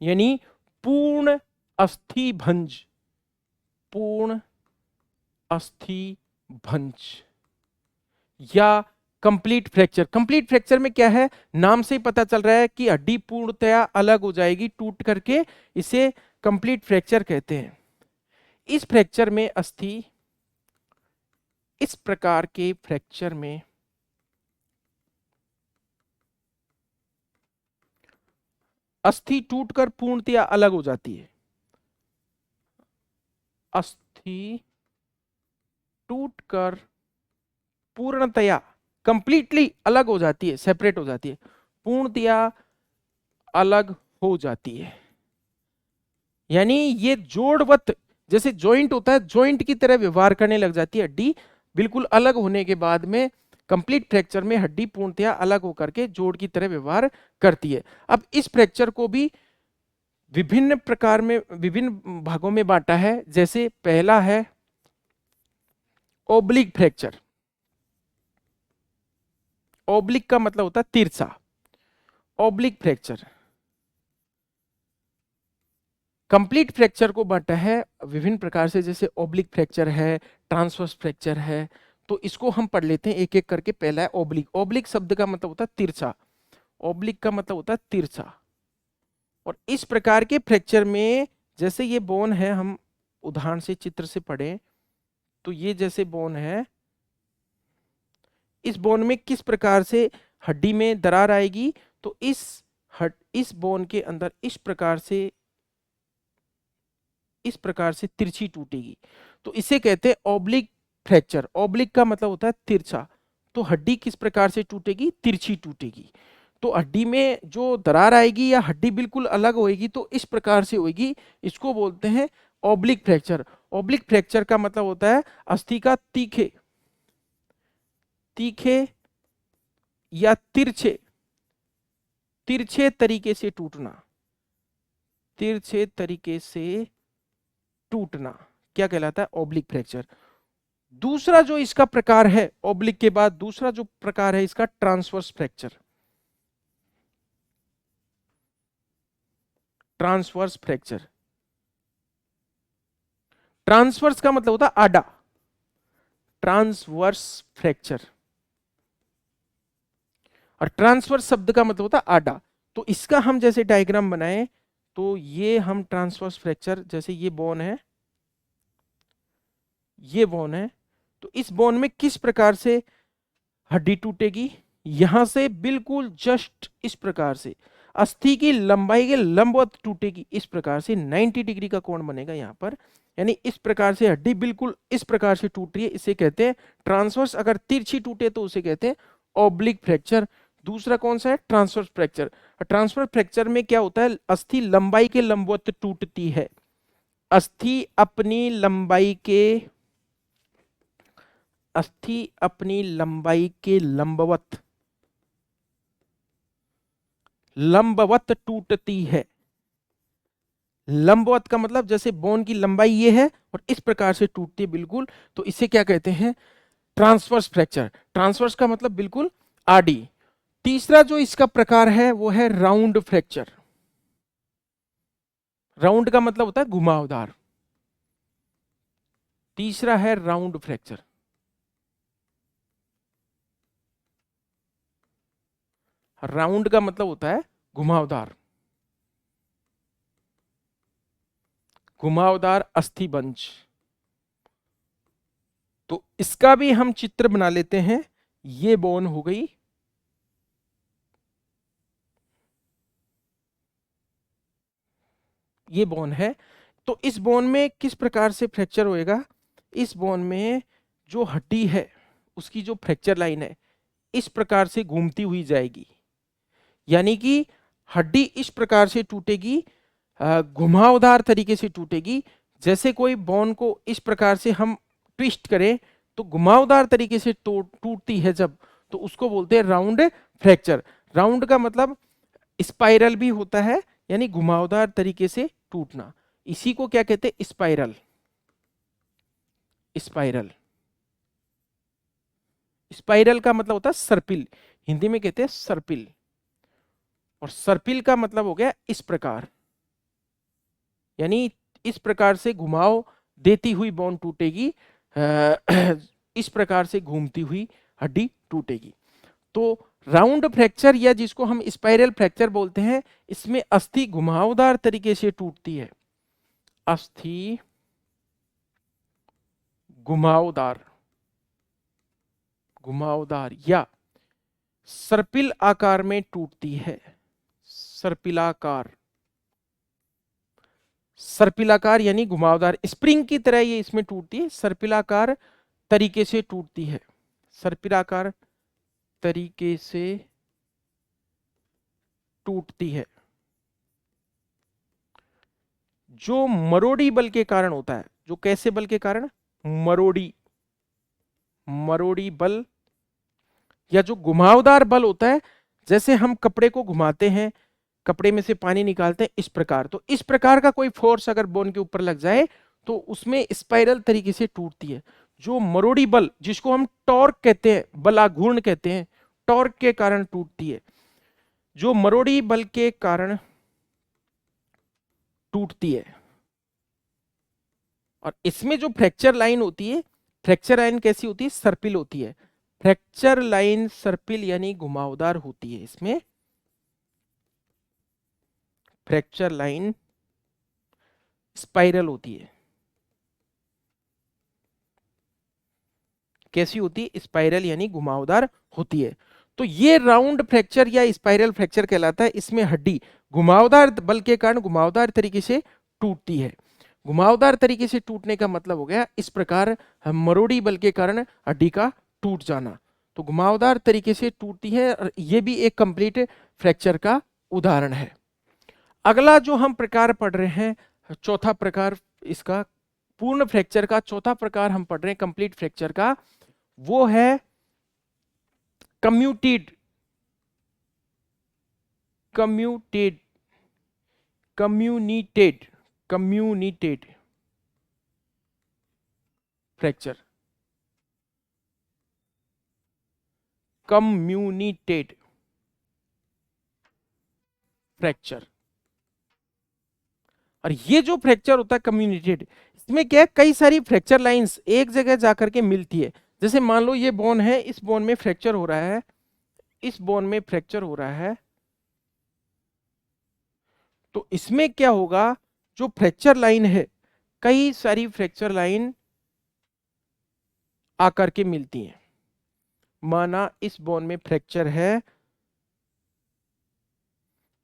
यानी पूर्ण अस्थि भंज, पूर्ण अस्थि भंज या कंप्लीट फ्रैक्चर। कंप्लीट फ्रैक्चर में क्या है, नाम से ही पता चल रहा है कि हड्डी पूर्णतया अलग हो जाएगी टूट करके, इसे कंप्लीट फ्रैक्चर कहते हैं। इस फ्रैक्चर में अस्थि, इस प्रकार के फ्रैक्चर में अस्थि टूटकर पूर्णतया अलग हो जाती है, अस्थि टूटकर पूर्णतया कंप्लीटली अलग हो जाती है, सेपरेट हो जाती है, पूर्णतया अलग हो जाती है। यानी ये जोड़वत, जैसे जॉइंट होता है, जॉइंट की तरह व्यवहार करने लग जाती है हड्डी। बिल्कुल अलग होने के बाद में कंप्लीट फ्रैक्चर में हड्डी पूर्णतया अलग होकर के जोड़ की तरह व्यवहार करती है। अब इस फ्रैक्चर को भी विभिन्न प्रकार में, विभिन्न भागों में बांटा है। जैसे पहला है ओब्लिक फ्रैक्चर। ओब्लिक का मतलब होता है तिरछा, ओब्लिक फ्रैक्चर। कंप्लीट फ्रैक्चर को बांटा है विभिन्न प्रकार से, जैसे ओब्लिक फ्रैक्चर है, ट्रांसवर्स फ्रैक्चर है। तो इसको हम पढ़ लेते हैं एक एक करके। पहला है ओब्लिक। ओब्लिक शब्द का मतलब होता है तिरछा, ओब्लिक का मतलब होता है तिरछा। और इस प्रकार के फ्रैक्चर में, जैसे ये बोन है, हम उदाहरण से चित्र से पढ़ें तो ये जैसे बोन है, इस बोन में किस प्रकार से हड्डी में दरार आएगी, तो इस बोन के अंदर इस प्रकार से तिरछी टूटेगी। तो इसे कहते हैं ओब्लिक फ्रैक्चर। ओब्लिक का मतलब होता है तिरछा। तो हड्डी किस प्रकार से टूटेगी, तिरछी टूटेगी। तो हड्डी में जो दरार आएगी या हड्डी बिल्कुल अलग होएगी तो इस प्रकार से होएगी, इसको बोलते हैं ऑब्लिक फ्रैक्चर। ऑब्लिक फ्रैक्चर का मतलब होता है अस्थि का तीखे तीखे या तिरछे तिरछे तरीके से टूटना, तिरछे तरीके से टूटना क्या कहलाता है, ऑब्लिक फ्रैक्चर। दूसरा जो इसका प्रकार है ऑब्लिक के बाद, दूसरा जो प्रकार है इसका transverse fracture. Transverse fracture, transverse का मतलब होता है आड़ा, ट्रांसवर्स फ्रैक्चर, और ट्रांसवर्स शब्द का मतलब होता है आड़ा। तो इसका हम जैसे डायग्राम बनाएं तो ये हम ट्रांसवर्स फ्रैक्चर, जैसे ये बोन है, ये बोन है, तो इस बोन में किस प्रकार से हड्डी टूटेगी, यहां से बिल्कुल जस्ट इस प्रकार से अस्थि की लंबाई के लंबवत टूटेगी, इस प्रकार से 90 डिग्री का कोण बनेगा यहां पर, यानी इस प्रकार से हड्डी बिल्कुल इस प्रकार से टूट रही है, इसे कहते हैं ट्रांसवर्स। अगर तिरछी टूटे तो उसे कहते हैं ऑब्लिक फ्रैक्चर। दूसरा कौन सा है, ट्रांसवर्स फ्रैक्चर। ट्रांसवर्स फ्रैक्चर में क्या होता है, अस्थि लंबाई के लंबवत टूटती है, अस्थि अपनी लंबाई के, अस्थि अपनी लंबाई के लंबवत, लंबवत टूटती है। लंबवत का मतलब जैसे बोन की लंबाई ये है और इस प्रकार से टूटती है बिल्कुल, तो इसे क्या कहते हैं, ट्रांसवर्स फ्रैक्चर। ट्रांसवर्स का मतलब बिल्कुल आड़ी। तीसरा जो इसका प्रकार है वो है राउंड फ्रैक्चर। राउंड का मतलब होता है घुमावदार। तीसरा है राउंड फ्रैक्चर। राउंड का मतलब होता है घुमावदार, घुमावदार अस्थिबंज। तो इसका भी हम चित्र बना लेते हैं। ये बोन हो गई, ये बोन है। तो इस बोन में किस प्रकार से फ्रैक्चर होएगा, इस बोन में जो हड्डी है उसकी जो फ्रैक्चर लाइन है इस प्रकार से घूमती हुई जाएगी, यानी कि हड्डी इस प्रकार से टूटेगी, घुमावदार तरीके से टूटेगी। जैसे कोई बोन को इस प्रकार से हम ट्विस्ट करें तो घुमावदार तरीके से टूटती है जब, तो उसको बोलते हैं राउंड फ्रैक्चर। राउंड का मतलब स्पाइरल भी होता है, यानी घुमावदार तरीके से टूटना। इसी को क्या कहते हैं, स्पाइरल। स्पाइरल, स्पाइरल का मतलब होता है सर्पिल, हिंदी में कहते हैं सर्पिल। और सर्पिल का मतलब हो गया इस प्रकार, यानी इस प्रकार से घुमाव देती हुई बोन टूटेगी, इस प्रकार से घूमती हुई हड्डी टूटेगी। तो राउंड फ्रैक्चर या जिसको हम स्पाइरल फ्रैक्चर बोलते हैं, इसमें अस्थि घुमावदार तरीके से टूटती है, अस्थि घुमावदार, घुमावदार या सर्पिल आकार में टूटती है, सर्पिलाकार। सर्पिलाकार यानी घुमावदार, स्प्रिंग की तरह ये इसमें टूटती है, सर्पिलाकार तरीके से टूटती है, सर्पिलाकार तरीके से टूटती है, जो मरोड़ी बल के कारण होता है। जो कैसे बल के कारण, मरोड़ी, मरोड़ी बल या जो घुमावदार बल होता है। जैसे हम कपड़े को घुमाते हैं, कपड़े में से पानी निकालते हैं इस प्रकार, तो इस प्रकार का कोई फोर्स अगर बोन के ऊपर लग जाए तो उसमें स्पाइरल तरीके से टूटती है। जो मरोड़ी बल, जिसको हम टॉर्क कहते हैं, बलाघूर्ण कहते हैं, टॉर्क के कारण टूटती है, जो मरोड़ी बल के कारण टूटती है। और इसमें जो फ्रैक्चर लाइन होती है, फ्रैक्चर लाइन कैसी होती है, सर्पिल होती है। फ्रैक्चर लाइन सर्पिल यानी घुमावदार होती है। इसमें फ्रैक्चर लाइन स्पाइरल होती है। कैसी होती है, स्पाइरल यानी घुमावदार होती है। तो ये राउंड फ्रैक्चर या स्पाइरल फ्रैक्चर कहलाता है। इसमें हड्डी घुमावदार बल के कारण घुमावदार तरीके से टूटती है। घुमावदार तरीके से टूटने का मतलब हो गया इस प्रकार मरोड़ी बल के कारण हड्डी का टूट जाना। तो घुमावदार तरीके से टूटती है, और ये भी एक कंप्लीट फ्रैक्चर का उदाहरण है। अगला जो हम प्रकार पढ़ रहे हैं, चौथा प्रकार, इसका पूर्ण फ्रैक्चर का चौथा प्रकार हम पढ़ रहे हैं कंप्लीट फ्रैक्चर का, वो है कम्यूटेड कम्यूटेड कम्यूनिटेड कम्यूनिटेड फ्रैक्चर। कम्यूनिटेड फ्रैक्चर। और ये जो फ्रैक्चर होता है कम्यूनिटेड, इसमें क्या है, कई सारी फ्रैक्चर लाइंस एक जगह जाकर के मिलती है। जैसे मान लो ये बोन है, इस बोन में फ्रैक्चर हो रहा है, इस बोन में फ्रैक्चर हो रहा है, तो इसमें क्या होगा, जो फ्रैक्चर लाइन है, कई सारी फ्रैक्चर लाइन आकर के मिलती हैं। माना इस बोन में फ्रैक्चर है,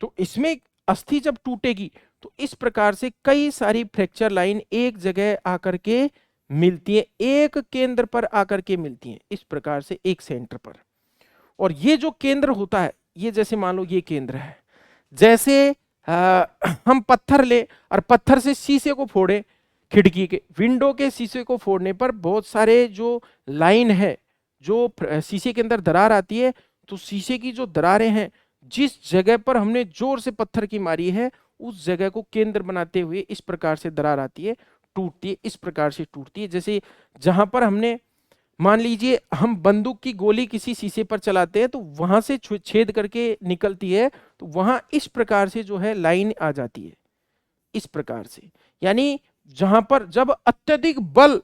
तो इसमें अस्थि जब टूटेगी तो इस प्रकार से कई सारी फ्रैक्चर लाइन एक जगह आकर के मिलती है, एक केंद्र पर आकर के मिलती हैं, इस प्रकार से एक सेंटर पर। और ये जो केंद्र होता है, ये जैसे मान लो ये केंद्र है, जैसे हम पत्थर ले और पत्थर से शीशे को फोड़े, खिड़की के विंडो के शीशे को फोड़ने पर बहुत सारे जो लाइन है, जो शीशे के अंदर दरार आती है, तो शीशे की जो दरारें हैं, जिस जगह पर हमने जोर से पत्थर की मारी है, उस जगह को केंद्र बनाते हुए इस प्रकार से दरार आती है, टूटती है, इस प्रकार से टूटती है। जैसे जहां पर हमने, मान लीजिए हम बंदूक की गोली किसी शीशे पर चलाते हैं, तो वहां से छेद करके निकलती है, तो वहां इस प्रकार से जो है लाइन आ जाती है, इस प्रकार से। यानी जहां पर जब अत्यधिक बल,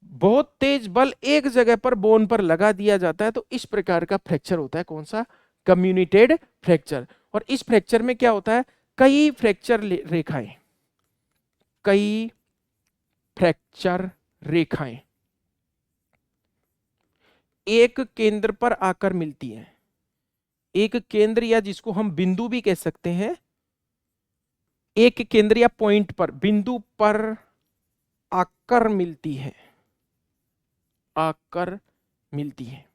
बहुत तेज बल एक जगह पर बोन पर लगा दिया जाता है, तो इस प्रकार का फ्रैक्चर होता है, कौन सा, कम्यूनिटेड फ्रैक्चर। और इस फ्रैक्चर में क्या होता है, कई फ्रैक्चर रेखाएं, कई फ्रैक्चर रेखाएं एक केंद्र पर आकर मिलती हैं, एक केंद्र या जिसको हम बिंदु भी कह सकते हैं, एक केंद्र या पॉइंट पर, बिंदु पर आकर मिलती है, आकर मिलती है।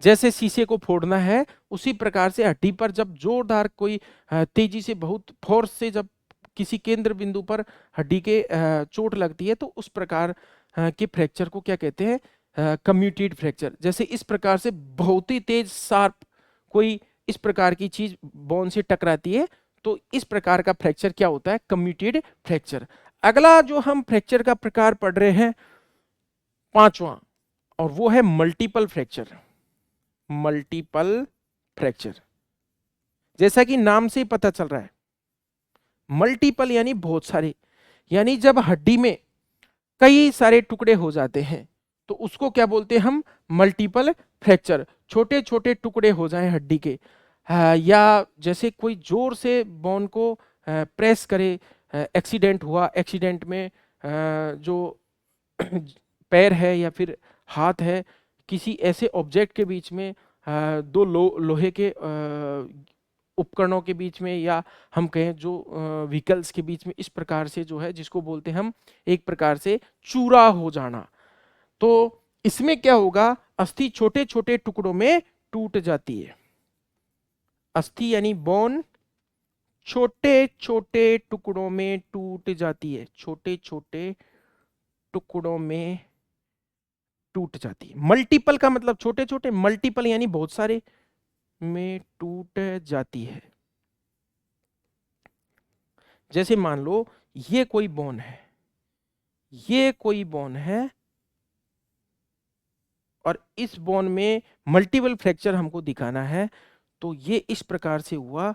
जैसे शीशे को फोड़ना है, उसी प्रकार से हड्डी पर जब जोरदार कोई तेजी से, बहुत फोर्स से जब किसी केंद्र बिंदु पर हड्डी के चोट लगती है, तो उस प्रकार के फ्रैक्चर को क्या कहते हैं, कम्यूटेड फ्रैक्चर। जैसे इस प्रकार से बहुत ही तेज शार्प कोई इस प्रकार की चीज बोन से टकराती है, तो इस प्रकार का फ्रैक्चर क्या होता है, कम्यूटेड फ्रैक्चर। अगला जो हम फ्रैक्चर का प्रकार पढ़ रहे हैं, पांचवा, और वो है मल्टीपल फ्रैक्चर। मल्टीपल फ्रैक्चर, जैसा कि नाम से ही पता चल रहा है, मल्टीपल यानी बहुत सारे, यानी जब हड्डी में कई सारे टुकड़े हो जाते हैं, तो उसको क्या बोलते हैं हम, मल्टीपल फ्रैक्चर। छोटे छोटे टुकड़े हो जाएं हड्डी के, या जैसे कोई जोर से बोन को प्रेस करे, एक्सीडेंट हुआ, एक्सीडेंट में जो पैर है या फिर हाथ है, किसी ऐसे ऑब्जेक्ट के बीच में, दो लोहे के उपकरणों के बीच में, या हम कहें जो व्हीकल्स के बीच में, इस प्रकार से जो है, जिसको बोलते हैं हम एक प्रकार से चूरा हो जाना। तो इसमें क्या होगा, अस्थि छोटे छोटे टुकड़ों में टूट जाती है। अस्थि यानी बोन छोटे छोटे टुकड़ों में टूट जाती है, छोटे छोटे टुकड़ों में टूट जाती है। मल्टीपल का मतलब छोटे छोटे, मल्टीपल यानी बहुत सारे में टूट जाती है। जैसे मान लो ये कोई बोन है, ये कोई बोन है, और इस बोन में मल्टीपल फ्रैक्चर हमको दिखाना है, तो ये इस प्रकार से हुआ,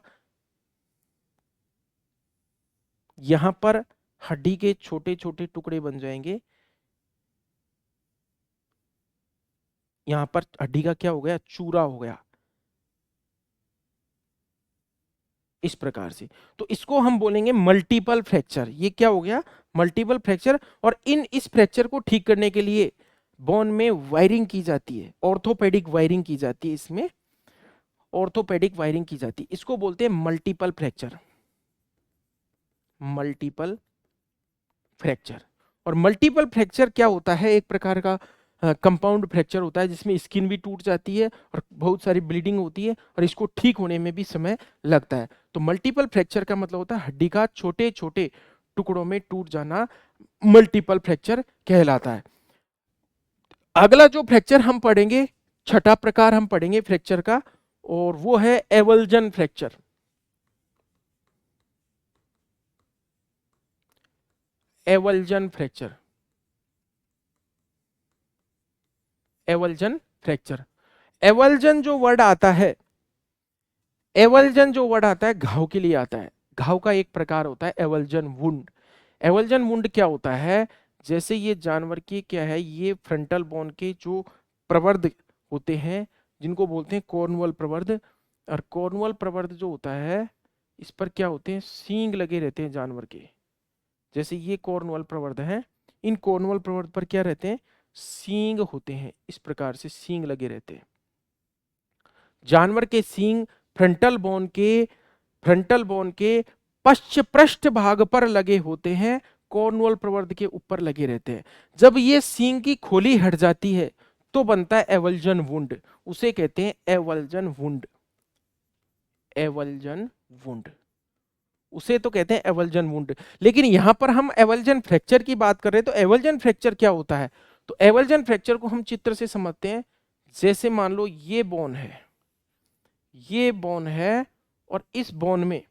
यहां पर हड्डी के छोटे छोटे टुकड़े बन जाएंगे, यहां पर हड्डी का क्या हो गया, चूरा हो गया, इस प्रकार से। तो इसको हम बोलेंगे मल्टीपल फ्रैक्चर। ये क्या हो गया, मल्टीपल फ्रैक्चर। और इस फ्रैक्चर को ठीक करने के लिए बोन में वायरिंग की जाती है, ऑर्थोपेडिक वायरिंग की जाती है, इसमें ऑर्थोपेडिक वायरिंग की जाती है, इसको बोलते हैं मल्टीपल फ्रैक्चर, मल्टीपल फ्रैक्चर। और मल्टीपल फ्रैक्चर क्या होता है, एक प्रकार का कंपाउंड फ्रैक्चर होता है जिसमें स्किन भी टूट जाती है और बहुत सारी ब्लीडिंग होती है और इसको ठीक होने में भी समय लगता है। तो मल्टीपल फ्रैक्चर का मतलब होता है हड्डी का छोटे छोटे टुकड़ों में टूट जाना मल्टीपल फ्रैक्चर कहलाता है। अगला जो फ्रैक्चर हम पढ़ेंगे, छठा प्रकार हम पढ़ेंगे फ्रैक्चर का, और वो है avulsion fracture. Avulsion fracture, avulsion fracture. Avulsion जो वर्ड आता है, एवल्जन जो वर्ड आता है घाव के लिए आता है। घाव का एक प्रकार होता है एवल्जन वुंड। एवल्जन वुंड क्या होता है, जैसे ये जानवर के क्या है, ये फ्रंटल बोन के जो प्रवर्ध होते हैं जिनको बोलते हैं कॉर्नुअल प्रवर्ध, और कॉर्नुअल प्रवर्ध जो होता है इस पर क्या होते हैं, सींग लगे रहते हैं जानवर के। जैसे ये कॉर्नुअल प्रवर्ध है, इन कॉर्नुअल प्रवर्ध पर क्या रहते हैं, सींग होते हैं, इस प्रकार से सींग लगे रहते हैं। जानवर के सींग फ्रंटल बोन के पश्च पृष्ठ भाग पर लगे होते हैं, कॉर्नुअल प्रवर्ध के ऊपर लगे रहते हैं। जब ये सींग की खोली हट जाती है तो बनता है एवल्जन वुंड, उसे कहते हैं एवल्जन वुंड। एवल्जन वुंड, उसे तो कहते हैं एवल्जन वुंड। लेकिन यहां पर हम एवल्जन फ्रैक्चर की बात कर रहे हैं, तो एवल्जन फ्रैक्चर क्या होता है, तो एवल्जन फ्रैक्चर को हम चित्र से समझते हैं। जैसे मान लो ये बोन है, ये बोन है, और इस बोन में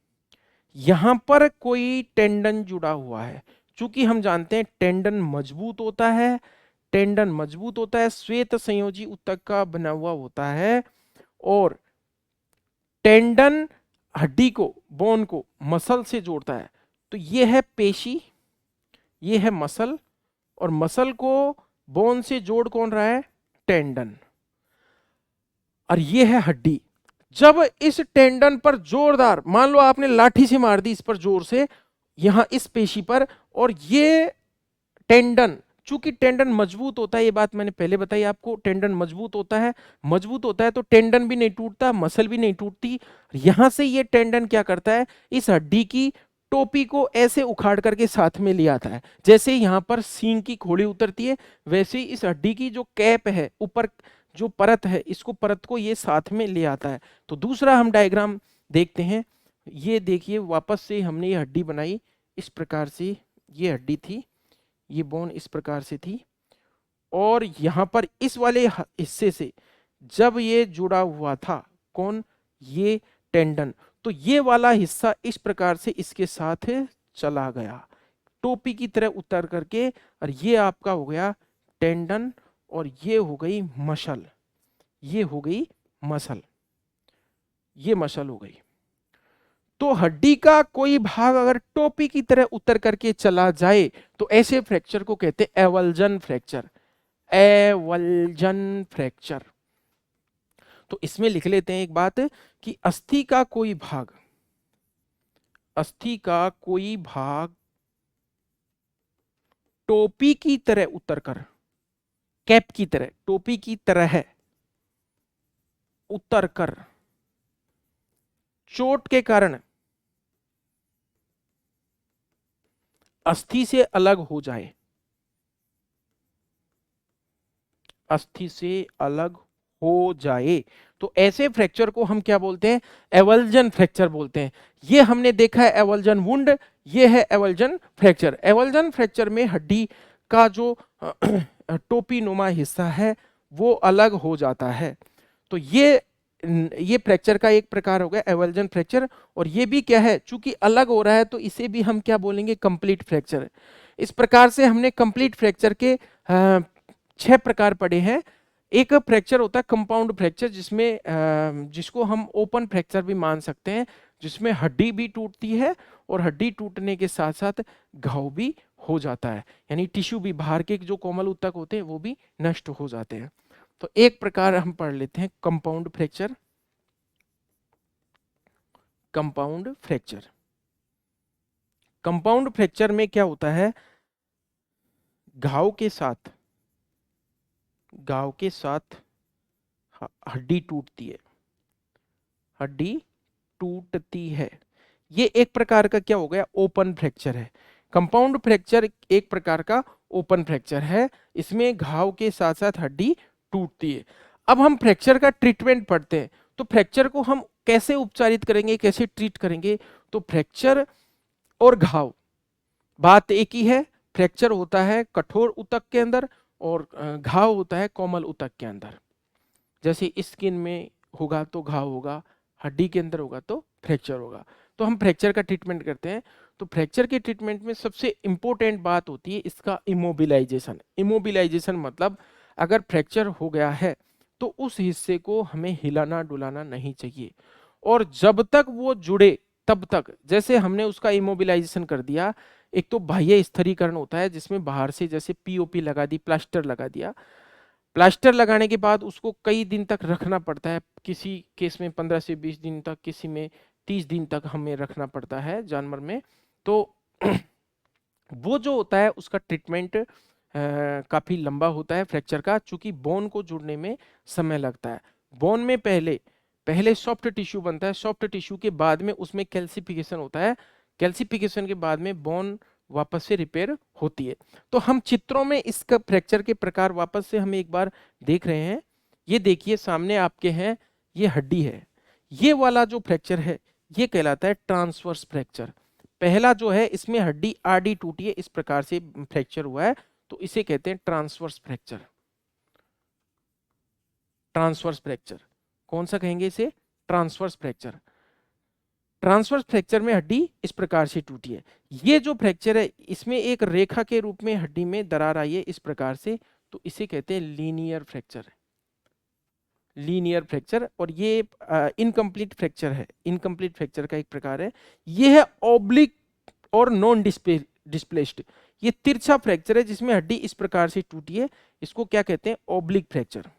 यहां पर कोई टेंडन जुड़ा हुआ है। चूंकि हम जानते हैं टेंडन मजबूत होता है, टेंडन मजबूत होता है, श्वेत संयोजी ऊतक का बना हुआ होता है, और टेंडन हड्डी को, बोन को मसल से जोड़ता है। तो ये है पेशी, ये है मसल, और मसल को बोन से जोड़ कौन रहा है, टेंडन, और ये है हड्डी। जब इस टेंडन पर जोरदार, मान लो आपने लाठी से मार दी इस पर जोर से, यहां इस पेशी पर, और ये टेंडन, चूंकि टेंडन मजबूत होता है, ये बात मैंने पहले बताई आपको, टेंडन मजबूत होता है, मजबूत होता है तो टेंडन भी नहीं टूटता, मसल भी नहीं टूटती। यहां से ये टेंडन क्या करता है, इस हड्डी की टोपी को ऐसे उखाड़ करके साथ में ले आता है। जैसे यहां पर सींग की खोली उतरती है, वैसे ही इस हड्डी की जो कैप है, ऊपर जो परत है, इसको परत को ये साथ में ले आता है। तो दूसरा हम डायग्राम देखते हैं। ये देखिए, वापस से हमने ये हड्डी बनाई, इस प्रकार से ये हड्डी थी, ये बोन इस प्रकार से थी, और यहां पर इस वाले हिस्से से जब ये जुड़ा हुआ था, कौन, ये टेंडन, तो ये वाला हिस्सा इस प्रकार से इसके साथ चला गया, टोपी की तरह उतर करके, और ये आपका हो गया टेंडन, और ये हो गई मसल, ये हो गई मसल, ये मसल हो गई। तो हड्डी का कोई भाग अगर टोपी की तरह उतर करके चला जाए तो ऐसे फ्रैक्चर को कहते हैं एवल्जन फ्रैक्चर। Avulsion fracture. तो इसमें लिख लेते हैं एक बात कि अस्थि का कोई भाग, अस्थि का कोई भाग टोपी की तरह उतरकर, कैप की तरह, टोपी की तरह उतरकर चोट के कारण अस्थि से अलग हो जाए, अस्थि से अलग हो जाए, तो ऐसे फ्रैक्चर को हम क्या बोलते हैं, एवल्जन फ्रैक्चर बोलते हैं। ये हमने देखा है एवल्जन वुंड, ये है एवल्जन फ्रैक्चर। एवल्जन फ्रैक्चर में हड्डी का जो टोपी नुमा हिस्सा है वो अलग हो जाता है। तो ये फ्रैक्चर का एक प्रकार हो गया एवल्जन फ्रैक्चर। और ये भी क्या है, चूंकि अलग हो रहा है तो इसे भी हम क्या बोलेंगे, कंप्लीट फ्रैक्चर। इस प्रकार से हमने कंप्लीट फ्रैक्चर के 6 प्रकार पढ़े हैं। एक फ्रैक्चर होता है कंपाउंड फ्रैक्चर, जिसमें जिसको हम ओपन फ्रैक्चर भी मान सकते हैं, जिसमें हड्डी भी टूटती है और हड्डी टूटने के साथ साथ घाव भी हो जाता है, यानी टिश्यू भी, बाहर के जो कोमल ऊतक होते हैं वो भी नष्ट हो जाते हैं। तो एक प्रकार हम पढ़ लेते हैं compound fracture. Compound fracture, compound fracture में क्या होता है, घाव के साथ, घाव के साथ हड्डी टूटती है, हड्डी टूटती है। ये एक प्रकार का क्या हो गया, ओपन फ्रैक्चर है। कंपाउंड फ्रैक्चर एक प्रकार का ओपन फ्रैक्चर है, इसमें घाव के साथ साथ हड्डी टूटती है। अब हम फ्रैक्चर का ट्रीटमेंट पढ़ते हैं, तो फ्रैक्चर को हम कैसे उपचारित करेंगे, कैसे ट्रीट करेंगे। तो फ्रैक्चर और घाव बात एक ही है, फ्रैक्चर होता है कठोर ऊतक के अंदर और घाव होता है कोमल ऊतक के अंदर। जैसे स्किन में होगा तो घाव होगा, हड्डी के अंदर होगा तो फ्रैक्चर होगा। तो हम फ्रैक्चर का ट्रीटमेंट करते हैं। तो फ्रैक्चर के ट्रीटमेंट में सबसे इंपॉर्टेंट बात होती है इसका इमोबिलाइजेशन। इमोबिलाइजेशन मतलब अगर फ्रैक्चर हो गया है तो उस हिस्से को हमें हिलाना डुलाना नहीं चाहिए, और जब तक वो जुड़े तब तक। जैसे हमने उसका इमोबिलाइजेशन कर दिया, एक तो बाह्य स्थिरीकरण होता है जिसमें बाहर से जैसे पीओपी लगा दी, प्लास्टर लगा दिया। प्लास्टर लगाने के बाद उसको कई दिन तक रखना पड़ता है, किसी केस में 15 से 20 दिन तक, किसी में 30 दिन तक हमें रखना पड़ता है जानवर में। तो वो जो होता है उसका ट्रीटमेंट काफी लंबा होता है फ्रैक्चर का, चूंकि बोन को जुड़ने में समय लगता है। बोन में पहले पहले सॉफ्ट टिश्यू बनता है, सॉफ्ट टिश्यू के बाद में उसमें कैल्सिफिकेशन होता है, कैल्सिफिकेशन के बाद में बोन वापस से रिपेयर होती है। तो हम चित्रों में इसका फ्रैक्चर के प्रकार वापस से हम एक बार देख रहे हैं। ये देखिए सामने आपके हैं, ये हड्डी है, ये वाला जो फ्रैक्चर है ये कहलाता है ट्रांसवर्स फ्रैक्चर। पहला जो है इसमें हड्डी आडी टूटी है, इस प्रकार से फ्रैक्चर हुआ है, तो इसे कहते हैं ट्रांसवर्स फ्रैक्चर। ट्रांसवर्स फ्रैक्चर कौन सा कहेंगे इसे? Transverse fracture. ट्रांसवर्स फ्रैक्चर में हड्डी इस प्रकार से टूटी है। ये जो फ्रैक्चर है इसमें एक रेखा के रूप में हड्डी में दरार आई है इस प्रकार से, तो इसे कहते हैं लीनियर फ्रैक्चर। Linear fracture. और ये इनकम्प्लीट फ्रैक्चर है, इनकम्प्लीट फ्रैक्चर का एक प्रकार है। ये है ऑब्लिक और नॉन डिस्प्लेस्ड। ये तिरछा फ्रैक्चर है जिसमें हड्डी इस प्रकार से टूटी है, इसको क्या कहते हैं? Oblique fracture.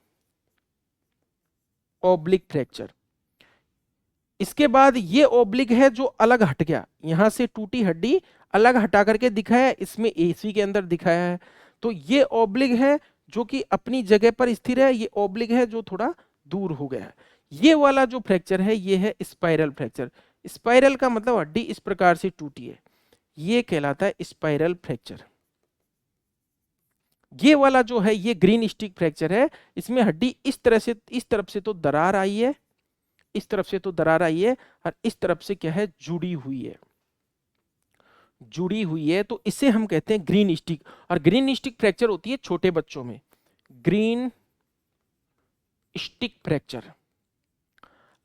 Oblique fracture. इसके बाद ये ओब्लिक है जो अलग हट गया, यहां से टूटी हड्डी अलग हटा करके दिखाया, इसमें एसी के अंदर दिखाया है। तो ये ओब्लिक है जो कि अपनी जगह पर स्थिर है, ये ओब्लिक है जो थोड़ा दूर हो गया है। ये वाला जो फ्रैक्चर है ये है स्पाइरल फ्रैक्चर। स्पाइरल का मतलब हड्डी इस प्रकार से टूटी है, ये कहलाता है स्पाइरल फ्रैक्चर। ये वाला जो है ये ग्रीन स्टिक फ्रैक्चर है, इसमें हड्डी इस तरह से, इस तरफ से तो दरार आई है, इस तरफ से तो दरार आई है, और इस तरफ से क्या है? जुड़ी हुई है, जुड़ी हुई है। तो इसे हम कहते हैं ग्रीन स्टिक। और ग्रीन स्टिक फ्रैक्चर होती है छोटे बच्चों में, ग्रीन स्टिक फ्रैक्चर।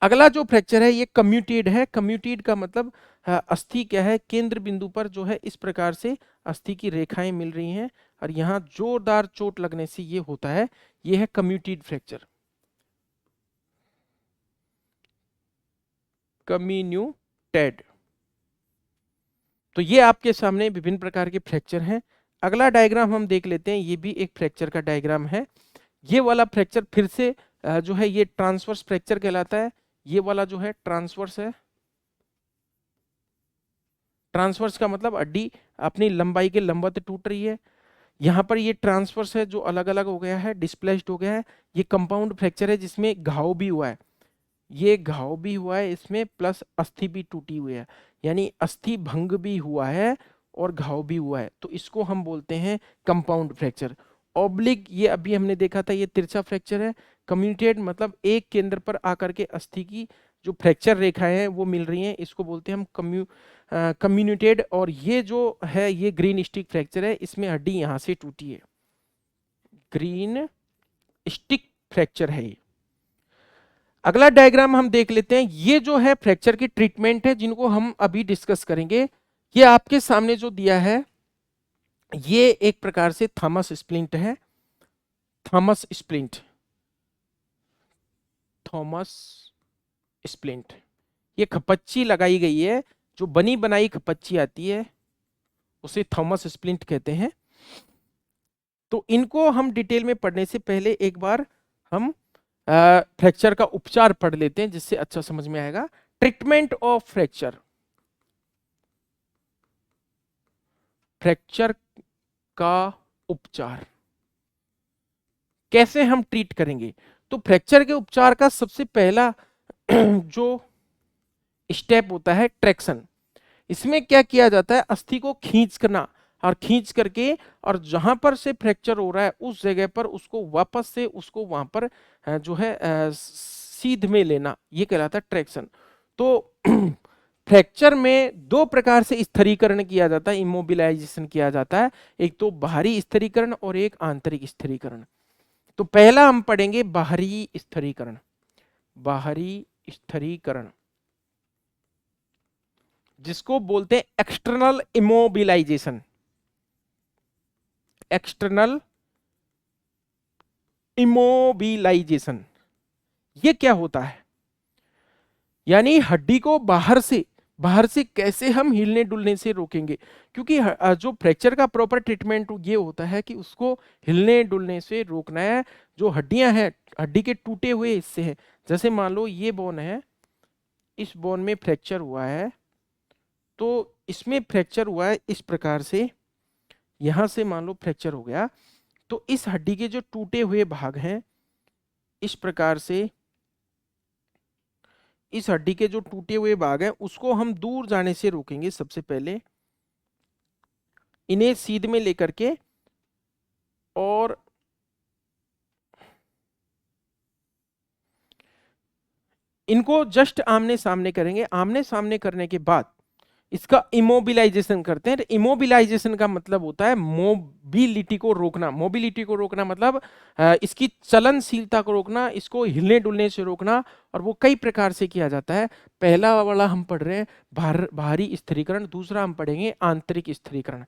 अगला जो फ्रैक्चर है ये कम्यूटेड है। कम्यूटेड का मतलब अस्थि क्या है? केंद्र बिंदु पर जो है इस प्रकार से अस्थि की रेखाएं मिल रही हैं, और यहां जोरदार चोट लगने से ये होता है, ये है कम्यूटेड फ्रैक्चर। कम्यूटेड। तो ये आपके सामने विभिन्न प्रकार के फ्रैक्चर हैं। अगला डायग्राम हम देख लेते हैं, ये भी एक फ्रैक्चर का डायग्राम है। ये वाला फ्रैक्चर फिर से जो है ये ट्रांसवर्स फ्रैक्चर कहलाता है। ये वाला जो है ट्रांसवर्स है। ट्रांसवर्स का मतलब हड्डी अपनी लंबाई के लंबवत टूट रही है। यहाँ पर ये ट्रांसवर्स है जो अलग अलग हो गया है, डिस्प्लेस्ड हो गया है। ये कंपाउंड फ्रैक्चर है जिसमें घाव भी हुआ है, ये घाव भी हुआ है इसमें, प्लस अस्थि भी टूटी हुई है, यानी अस्थि भंग भी हुआ है और घाव भी हुआ है। तो इसको हम बोलते हैं कंपाउंड फ्रैक्चर। ऑब्लिक ये अभी हमने देखा था, ये तिरछा फ्रैक्चर है। कम्यूटेड मतलब एक केंद्र पर आकर के अस्थि की जो फ्रैक्चर रेखाएं हैं वो मिल रही हैं, इसको बोलते हैं हम कम्यूटेड। और ये जो है ये ग्रीन स्टिक फ्रैक्चर है, इसमें हड्डी यहां से टूटी है, ग्रीन स्टिक फ्रैक्चर है ये। अगला डायग्राम हम देख लेते हैं, ये जो है फ्रैक्चर की ट्रीटमेंट है जिनको हम अभी डिस्कस करेंगे। ये आपके सामने जो दिया है ये एक प्रकार से थॉमस स्प्लिंट है। Thomas splint, Thomas splint. ये खपच्ची लगाई गई है, जो बनी बनाई खपच्ची आती है उसे थॉमस स्प्लिंट कहते हैं। तो इनको हम डिटेल में पढ़ने से पहले एक बार हम फ्रैक्चर का उपचार पढ़ लेते हैं जिससे अच्छा समझ में आएगा। Treatment of fracture. फ्रैक्चर का उपचार कैसे हम ट्रीट करेंगे? तो फ्रैक्चर के उपचार का सबसे पहला जो स्टेप होता है ट्रैक्शन। इसमें क्या किया जाता है, अस्थि को खींच करना और खींच करके और जहां पर से फ्रैक्चर हो रहा है उस जगह पर उसको वापस से उसको वहां पर जो है सीध में लेना, ये कहलाता है ट्रैक्शन। तो फ्रैक्चर में दो प्रकार से स्थिरीकरण किया जाता है, इमोबिलाइजेशन किया जाता है, एक तो बाहरी स्थिरीकरण और एक आंतरिक स्थिरीकरण। तो पहला हम पढ़ेंगे बाहरी स्थिरीकरण। बाहरी स्थिरीकरण जिसको बोलते हैं एक्सटर्नल इमोबिलाइजेशन। एक्सटर्नल इमोबिलाइजेशन ये क्या होता है, यानी हड्डी को बाहर से कैसे हम हिलने डुलने से रोकेंगे, क्योंकि जो फ्रैक्चर का प्रॉपर ट्रीटमेंट ये होता है कि उसको हिलने डुलने से रोकना है। जो हड्डियां हैं, हड्डी के टूटे हुए हिस्से हैं, जैसे मान लो ये बोन है, इस बोन में फ्रैक्चर हुआ है, तो इसमें फ्रैक्चर हुआ है इस प्रकार से, यहां से मान लो फ्रैक्चर हो गया, तो इस हड्डी के जो टूटे हुए भाग हैं इस प्रकार से, इस हड्डी के जो टूटे हुए भाग हैं उसको हम दूर जाने से रोकेंगे। सबसे पहले इन्हें सीध में लेकर के और इनको जस्ट आमने सामने करेंगे। आमने सामने करने के बाद इसका इमोबिलाइजेशन करते हैं। इमोबिलाइजेशन का मतलब होता है मोबिलिटी को रोकना। मोबिलिटी को रोकना मतलब इसकी चलनशीलता को रोकना, इसको हिलने डुलने से रोकना, और वो कई प्रकार से किया जाता है। पहला वाला हम पढ़ रहे हैं बाहरी स्थिरीकरण, दूसरा हम पढ़ेंगे आंतरिक स्थिरीकरण।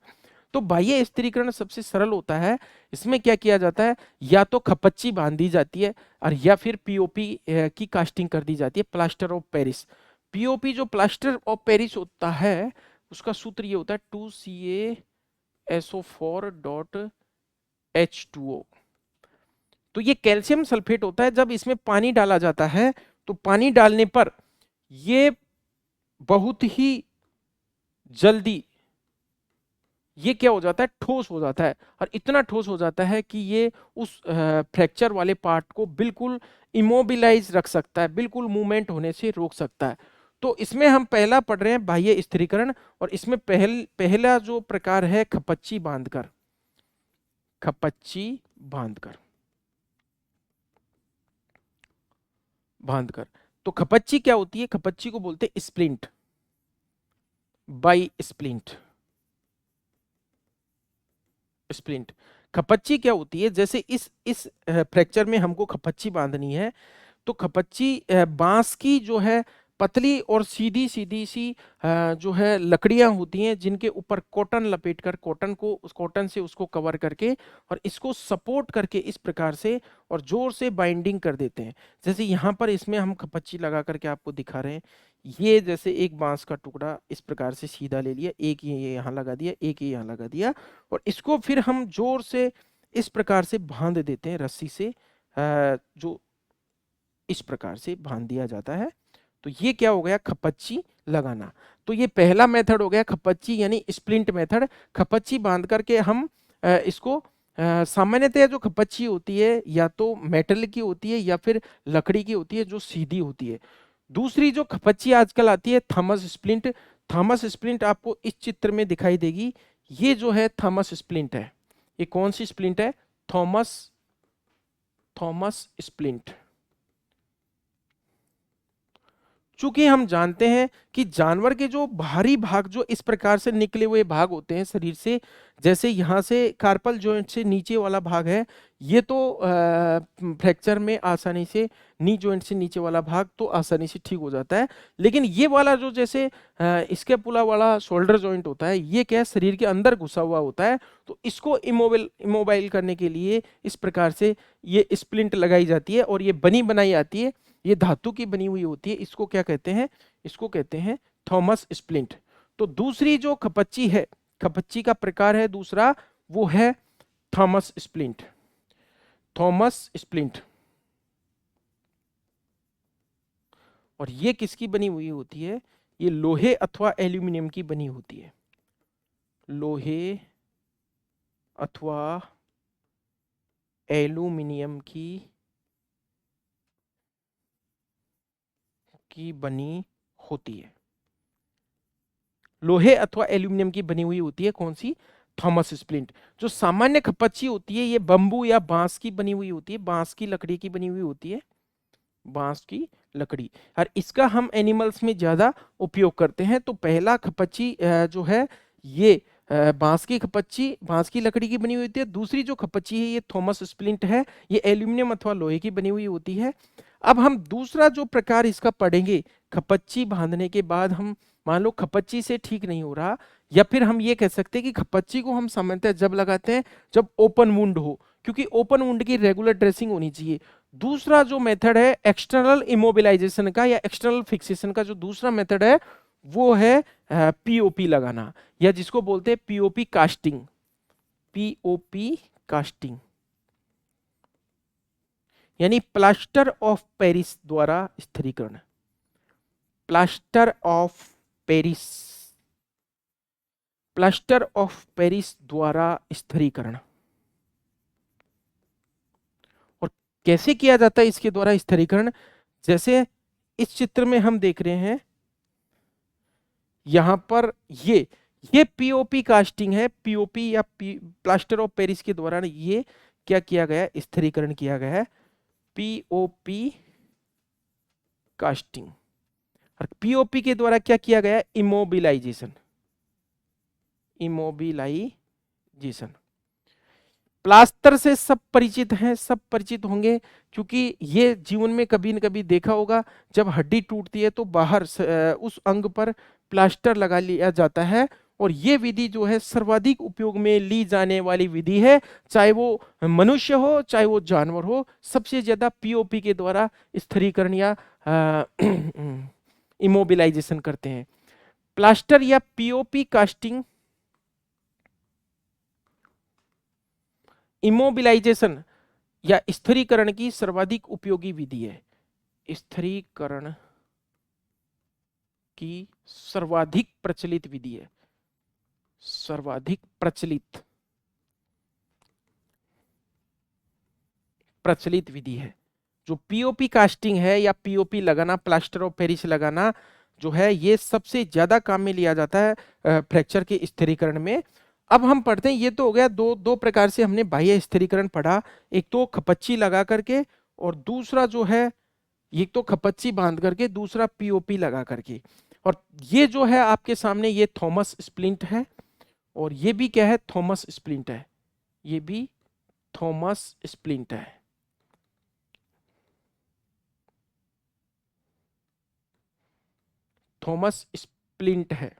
तो बाह्य स्थिरीकरण सबसे सरल होता है। इसमें क्या किया जाता है, या तो खपच्ची बांध दी जाती है और या फिर पीओपी की कास्टिंग कर दी जाती है, प्लास्टर ऑफ पेरिस। पीओपी जो प्लास्टर ऑफ पेरिस होता है उसका सूत्र ये होता है 2CaSO4.H2O। तो ये कैल्शियम सल्फेट होता है। जब इसमें पानी डाला जाता है तो पानी डालने पर ये बहुत ही जल्दी ये क्या हो जाता है, ठोस हो जाता है, और इतना ठोस हो जाता है कि ये उस फ्रैक्चर वाले पार्ट को बिल्कुल इमोबिलाइज रख सकता है, बिल्कुल मूवमेंट होने से रोक सकता है। तो इसमें हम पहला पढ़ रहे हैं बाह्य स्थिरीकरण, और इसमें पहला जो प्रकार है खपच्ची बांधकर। खपच्ची बांधकर बांधकर तो खपच्ची क्या होती है, खपच्ची को बोलते हैं स्प्लिंट, बाई स्प्लिंट। स्प्लिंट खपच्ची क्या होती है, जैसे इस फ्रैक्चर में हमको खपच्ची बांधनी है, तो खपच्ची बांस की जो है पतली और सीधी सीधी सी जो है लकड़ियां होती हैं, जिनके ऊपर कॉटन लपेटकर, कॉटन को उस कॉटन से उसको कवर करके और इसको सपोर्ट करके इस प्रकार से और जोर से बाइंडिंग कर देते हैं। जैसे यहाँ पर इसमें हम खपच्ची लगा करके आपको दिखा रहे हैं। ये जैसे एक बांस का टुकड़ा इस प्रकार से सीधा ले लिया, एक ये यहाँ लगा दिया, एक ये यहाँ लगा दिया, और इसको फिर हम जोर से इस प्रकार से बांध देते हैं रस्सी से, जो इस प्रकार से बांध दिया जाता है। तो ये क्या हो गया, खपच्ची लगाना। तो ये पहला मेथड हो गया खपच्ची यानी स्प्लिंट मेथड। खपच्ची बांध करके हम इसको सामान्यतः जो खपच्ची होती है या तो मेटल की होती है या फिर लकड़ी की होती है जो सीधी होती है। दूसरी जो खपच्ची आजकल आती है थॉमस स्प्लिंट। थॉमस स्प्लिंट आपको इस चित्र में दिखाई देगी। ये जो है थॉमस स्प्लिंट है। ये कौन सी स्प्लिंट है, थॉमस थॉमस स्प्लिंट। चूंकि हम जानते हैं कि जानवर के जो बाहरी भाग जो इस प्रकार से निकले हुए भाग होते हैं शरीर से, जैसे यहाँ से कार्पल जॉइंट से नीचे वाला भाग है, ये तो फ्रैक्चर में आसानी से नी जॉइंट से नीचे वाला भाग तो आसानी से ठीक हो जाता है। लेकिन ये वाला जो जैसे स्कैपुला वाला शोल्डर जॉइंट होता है, ये क्या है, शरीर के अंदर घुसा हुआ होता है। तो इसको इमोबाइल करने के लिए इस प्रकार से ये स्प्लिंट लगाई जाती है, और ये बनी बनाई आती है, ये धातु की बनी हुई होती है। इसको क्या कहते हैं, इसको कहते हैं थॉमस स्प्लिंट। तो दूसरी जो खपच्ची है, खपच्ची का प्रकार है दूसरा, वो है थॉमस स्प्लिंट। Thomas splint. और ये किसकी बनी हुई होती है, ये लोहे अथवा एल्यूमिनियम की बनी होती है। लोहे अथवा एल्यूमिनियम की बनी होती है। लोहे अथवा एल्यूमिनियम की बनी हुई होती है। कौन सी? Thomas splint. जो सामान्य खपच्ची होती है ये बंबू या बांस की बनी हुई होती है, बांस की लकड़ी की बनी हुई होती है, बांस की लकड़ी। और इसका हम एनिमल्स में ज्यादा उपयोग करते हैं। तो पहला खपच्ची जो है ये बांस की खपच्ची, बांस की लकड़ी की बनी हुई होती है। दूसरी जो खपच्ची है ये थॉमस स्प्लिंट है, ये एल्यूमिनियम अथवा लोहे की बनी हुई होती है। अब हम दूसरा जो प्रकार इसका पढ़ेंगे, खपच्ची बांधने के बाद हम मान लो खपच्ची से ठीक नहीं हो रहा, या फिर हम ये कह सकते हैं कि खपच्ची को हम सामान्यतः जब लगाते हैं जब ओपन वुंड हो, क्योंकि ओपन वुंड की रेगुलर ड्रेसिंग होनी चाहिए। दूसरा जो मेथड है एक्सटर्नल इमोबिलाइजेशन का या एक्सटर्नल फिक्सेशन का, जो दूसरा मेथड है वो है पीओपी लगाना, या जिसको बोलते हैं पीओपी कास्टिंग, पीओपी कास्टिंग, यानी प्लास्टर ऑफ पेरिस द्वारा स्थिरीकरण, plaster of Paris, plaster of Paris द्वारा स्थिरीकरण। और कैसे किया जाता है इसके द्वारा स्थिरीकरण? जैसे इस चित्र में हम देख रहे हैं, यहां पर ये पीओपी कास्टिंग है, पीओपी या प्लास्टर ऑफ पेरिस के द्वारा ये क्या किया गया है? स्थिरीकरण किया गया है, पीओपी कास्टिंग। और पीओपी के द्वारा क्या किया गया है? Immobilisation, immobilisation. प्लास्टर से सब परिचित हैं, सब परिचित होंगे, क्योंकि ये जीवन में कभी न कभी देखा होगा, जब हड्डी टूटती है तो बाहर उस अंग पर प्लास्टर लगा लिया जाता है। और ये विधि जो है सर्वाधिक उपयोग में ली जाने वाली विधि है, चाहे वो मनुष्य हो चाहे वो जानवर हो, सबसे ज्यादा पीओपी के द्वारा स्थिरीकरण या इमोबिलाइजेशन करते हैं। प्लास्टर या पीओपी कास्टिंग इमोबिलाइजेशन या स्थिरीकरण की सर्वाधिक उपयोगी विधि है, स्थिरीकरण की सर्वाधिक प्रचलित विधि है, सर्वाधिक प्रचलित विधि है। जो पीओपी कास्टिंग है या पीओपी लगाना, प्लास्टर ऑफ पेरिस लगाना जो है, ये सबसे ज्यादा काम में लिया जाता है फ्रैक्चर के स्थिरीकरण में। अब हम पढ़ते हैं, ये तो हो गया दो प्रकार से हमने बाह्य स्थिरीकरण पढ़ा, एक तो खपच्ची लगा करके और दूसरा जो है एक तो खपच्ची बांध करके, दूसरा पीओपी लगा करके। और ये जो है आपके सामने ये थॉमस स्प्लिंट है, और ये भी क्या है? थॉमस स्प्लिंट है, ये भी थॉमस स्प्लिंट है। थॉमस स्प्लिंट है।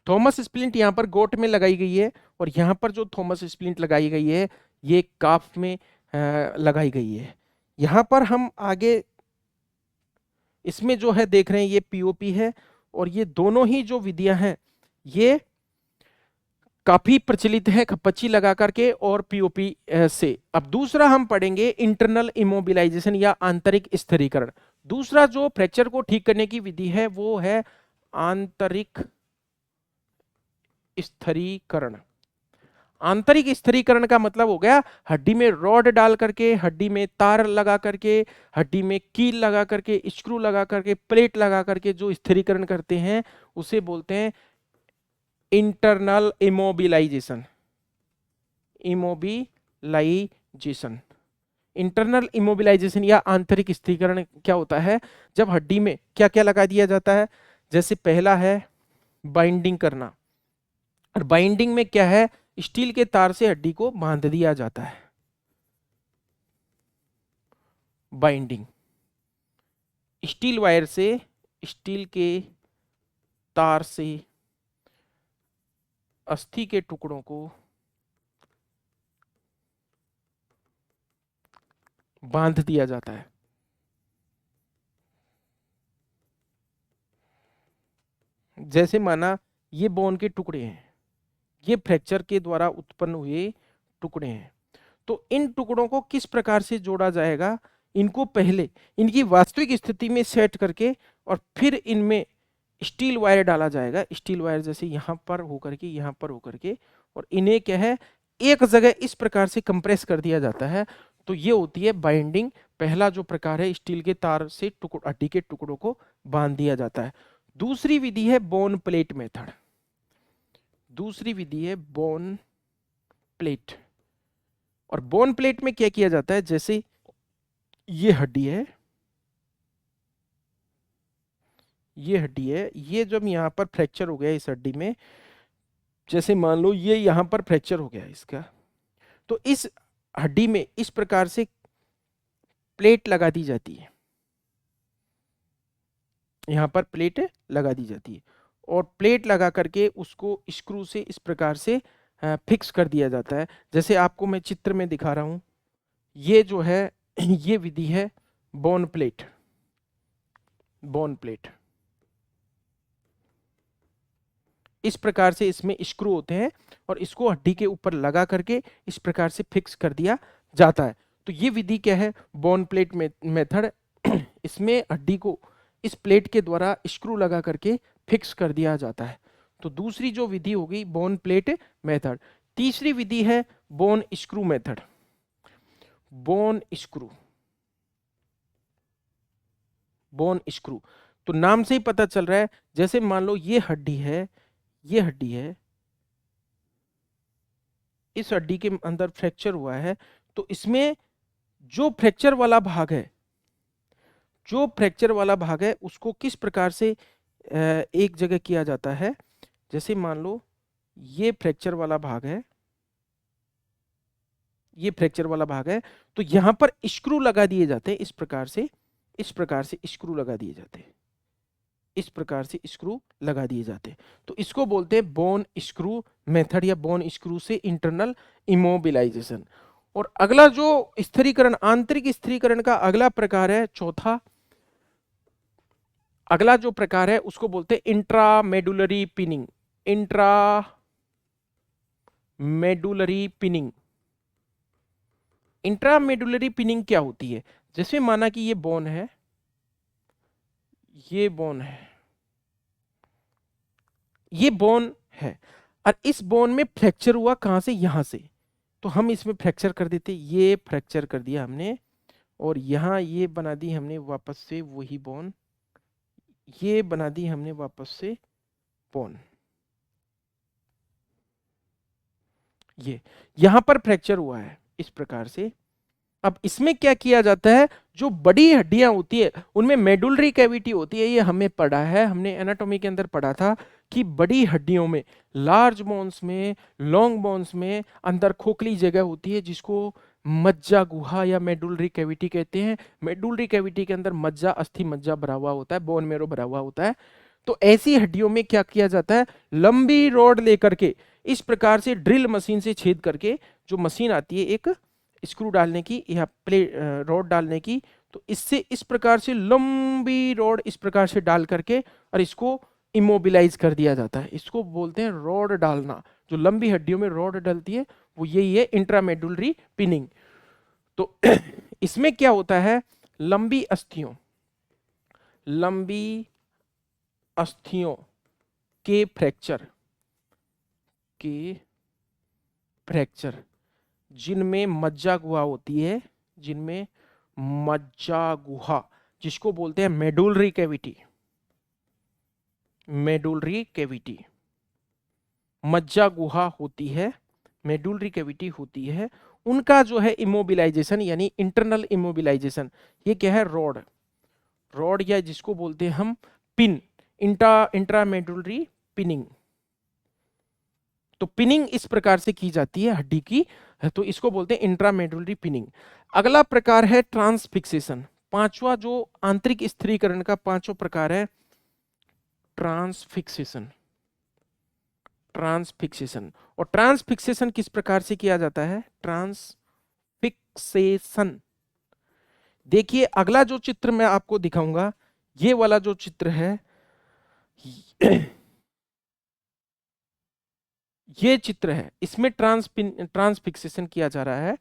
थॉमस स्प्लिंट यहाँ पर गोट में लगाई गई है, और यहाँ पर जो थॉमस स्प्लिंट लगाई गई है ये काफ में लगाई गई है। यहाँ पर हम आगे इसमें जो है देख रहे हैं ये पीओपी है, और ये दोनों ही जो विधियां हैं ये काफी प्रचलित है, खपच्ची लगा करके और पीओपी से। अब दूसरा हम पढ़ेंगे इंटरनल इमोबिलाइजेशन या आंतरिक स्थिरीकरण। दूसरा जो फ्रैक्चर को ठीक करने की विधि है वो है आंतरिक स्थिरीकरण। आंतरिक स्थिरीकरण का मतलब हो गया हड्डी में रॉड डाल करके, हड्डी में तार लगा करके, हड्डी में कील लगा करके, स्क्रू लगा करके, प्लेट लगा करके जो स्थिरीकरण करते हैं उसे बोलते हैं internal immobilisation, immobilisation. Internal immobilisation या आंतरिक स्थिरीकरण क्या होता है? जब हड्डी में क्या क्या लगा दिया जाता है? जैसे पहला है बाइंडिंग करना, और बाइंडिंग में क्या है? स्टील के तार से हड्डी को बांध दिया जाता है, बाइंडिंग। स्टील वायर से, स्टील के तार से अस्थि के टुकड़ों को बांध दिया जाता है। जैसे माना ये बोन के टुकड़े हैं, ये फ्रैक्चर के द्वारा उत्पन्न हुए टुकड़े हैं, तो इन टुकड़ों को किस प्रकार से जोड़ा जाएगा? इनको पहले इनकी वास्तविक स्थिति में सेट करके और फिर इनमें स्टील वायर डाला जाएगा। स्टील वायर जैसे यहाँ पर होकर के, यहाँ पर होकर के, और इन्हें क्या है एक जगह इस प्रकार से कंप्रेस कर दिया जाता है। तो ये होती है बाइंडिंग। पहला जो प्रकार है स्टील के तार से हड्डी के टुकड़ों को बांध दिया जाता है। दूसरी विधि है बोन प्लेट मेथड। दूसरी विधि है बोन प्लेट। और बोन प्लेट में क्या किया जाता है, जैसे ये हड्डी है, ये हड्डी है, ये जब यहां पर फ्रैक्चर हो गया इस हड्डी में, जैसे मान लो ये यहां पर फ्रैक्चर हो गया इसका, तो इस हड्डी में इस प्रकार से प्लेट लगा दी जाती है, यहां पर प्लेट लगा दी जाती है और प्लेट लगा करके उसको स्क्रू से इस प्रकार से फिक्स कर दिया जाता है। जैसे आपको मैं चित्र में दिखा रहा हूं, ये जो है ये विधि है बोन प्लेट। बोन प्लेट इस प्रकार से इसमें स्क्रू होते हैं और इसको हड्डी के ऊपर लगा करके इस प्रकार से फिक्स कर दिया जाता है। तो ये विधि क्या है, बोन प्लेट मेथड। इसमें हड्डी को इस प्लेट के द्वारा स्क्रू लगा करके फिक्स कर दिया जाता है। तो दूसरी जो विधि होगी बोन प्लेट मेथड। तीसरी विधि है bone screw method. Bone screw, bone screw तो नाम से ही पता चल रहा है, जैसे मान लो ये हड्डी है, ये हड्डी है, इस हड्डी के अंदर फ्रैक्चर हुआ है, तो इसमें जो फ्रैक्चर वाला भाग है, जो फ्रैक्चर वाला भाग है उसको किस प्रकार से एक जगह किया जाता है। जैसे मान लो ये फ्रैक्चर वाला भाग है, ये फ्रैक्चर वाला भाग है, तो यहां पर स्क्रू लगा दिए जाते हैं इस प्रकार से, इस प्रकार से स्क्रू लगा दिए जाते हैं, इस प्रकार से स्क्रू लगा दिए जाते हैं। तो इसको बोलते हैं बोन स्क्रू मेथड या बोन स्क्रू से इंटरनल इमोबिलाइजेशन। और अगला जो स्थिरीकरण, आंतरिक स्थिरीकरण का अगला प्रकार है चौथा, अगला जो प्रकार है उसको बोलते हैं intramedullary pinning. Intramedullary pinning, intramedullary pinning क्या होती है, जैसे माना कि ये बोन है, ये बोन है, ये बोन है और इस बोन में फ्रैक्चर हुआ कहां से, यहां से, तो हम इसमें फ्रैक्चर कर देते, ये फ्रैक्चर कर दिया हमने और यहां ये बना दी हमने वापस से वही बोन, ये बना दी हमने वापस से बोन, ये यहां पर फ्रैक्चर हुआ है इस प्रकार से। अब इसमें क्या किया जाता है, जो बड़ी हड्डियां होती है उनमें मेडुलरी कैविटी होती है, ये हमें पढ़ा है, हमने एनाटॉमी के अंदर पढ़ा था कि बड़ी हड्डियों में, लार्ज बोन्स में, लॉन्ग बोन्स में अंदर खोखली जगह होती है जिसको मज्जा गुहा या मेडुलरी कैविटी कहते हैं। मेडुलरी कैविटी के अंदर मज्जा, अस्थि मज्जा भरा हुआ होता है, बोन मेरो भरा हुआ होता है। तो ऐसी हड्डियों में क्या किया जाता है, लंबी रॉड लेकर के इस प्रकार से ड्रिल मशीन से छेद करके, जो मशीन आती है एक स्क्रू डालने की या प्लेट रॉड डालने की, तो इससे इस प्रकार से लंबी रॉड इस प्रकार से डाल करके और इसको इमोबिलाइज कर दिया जाता है। इसको बोलते हैं रॉड डालना। जो लंबी हड्डियों में रॉड डलती है वो यही है इंट्रामेडुलरी पिनिंग। तो इसमें क्या होता है, लंबी अस्थियों, लंबी अस्थियों के फ्रैक्चर, के फ्रैक्चर जिनमें मज्जा गुहा होती है, जिनमें मज्जा गुहा, जिसको बोलते हैं मेडुलरी कैविटी, मेडुलरी कैविटी, मज्जा गुहा होती है, मेडुलरी कैविटी होती है, उनका जो है इमोबिलाइजेशन यानी इंटरनल इमोबिलाइजेशन, ये क्या है, रॉड, रॉड या जिसको बोलते हैं हम पिन, इंट्रामेडुलरी पिनिंग। तो पिनिंग इस प्रकार से की जाती है हड्डी की, तो इसको बोलते हैं इंट्रामेडुलरी पिनिंग। अगला प्रकार है ट्रांसफिक्सेशन। पांचवा जो आंतरिक स्थिरीकरण का पांचवा प्रकार है ट्रांसफिक्सेशन। ट्रांसफिक्सेशन, और ट्रांसफिक्सेशन किस प्रकार से किया जाता है, ट्रांसफिक्सेशन। देखिए अगला जो चित्र मैं आपको दिखाऊंगा, ये वाला जो चित्र है, ये चित्र है, इसमें ट्रांसफिक्सेशन किया जा रहा है।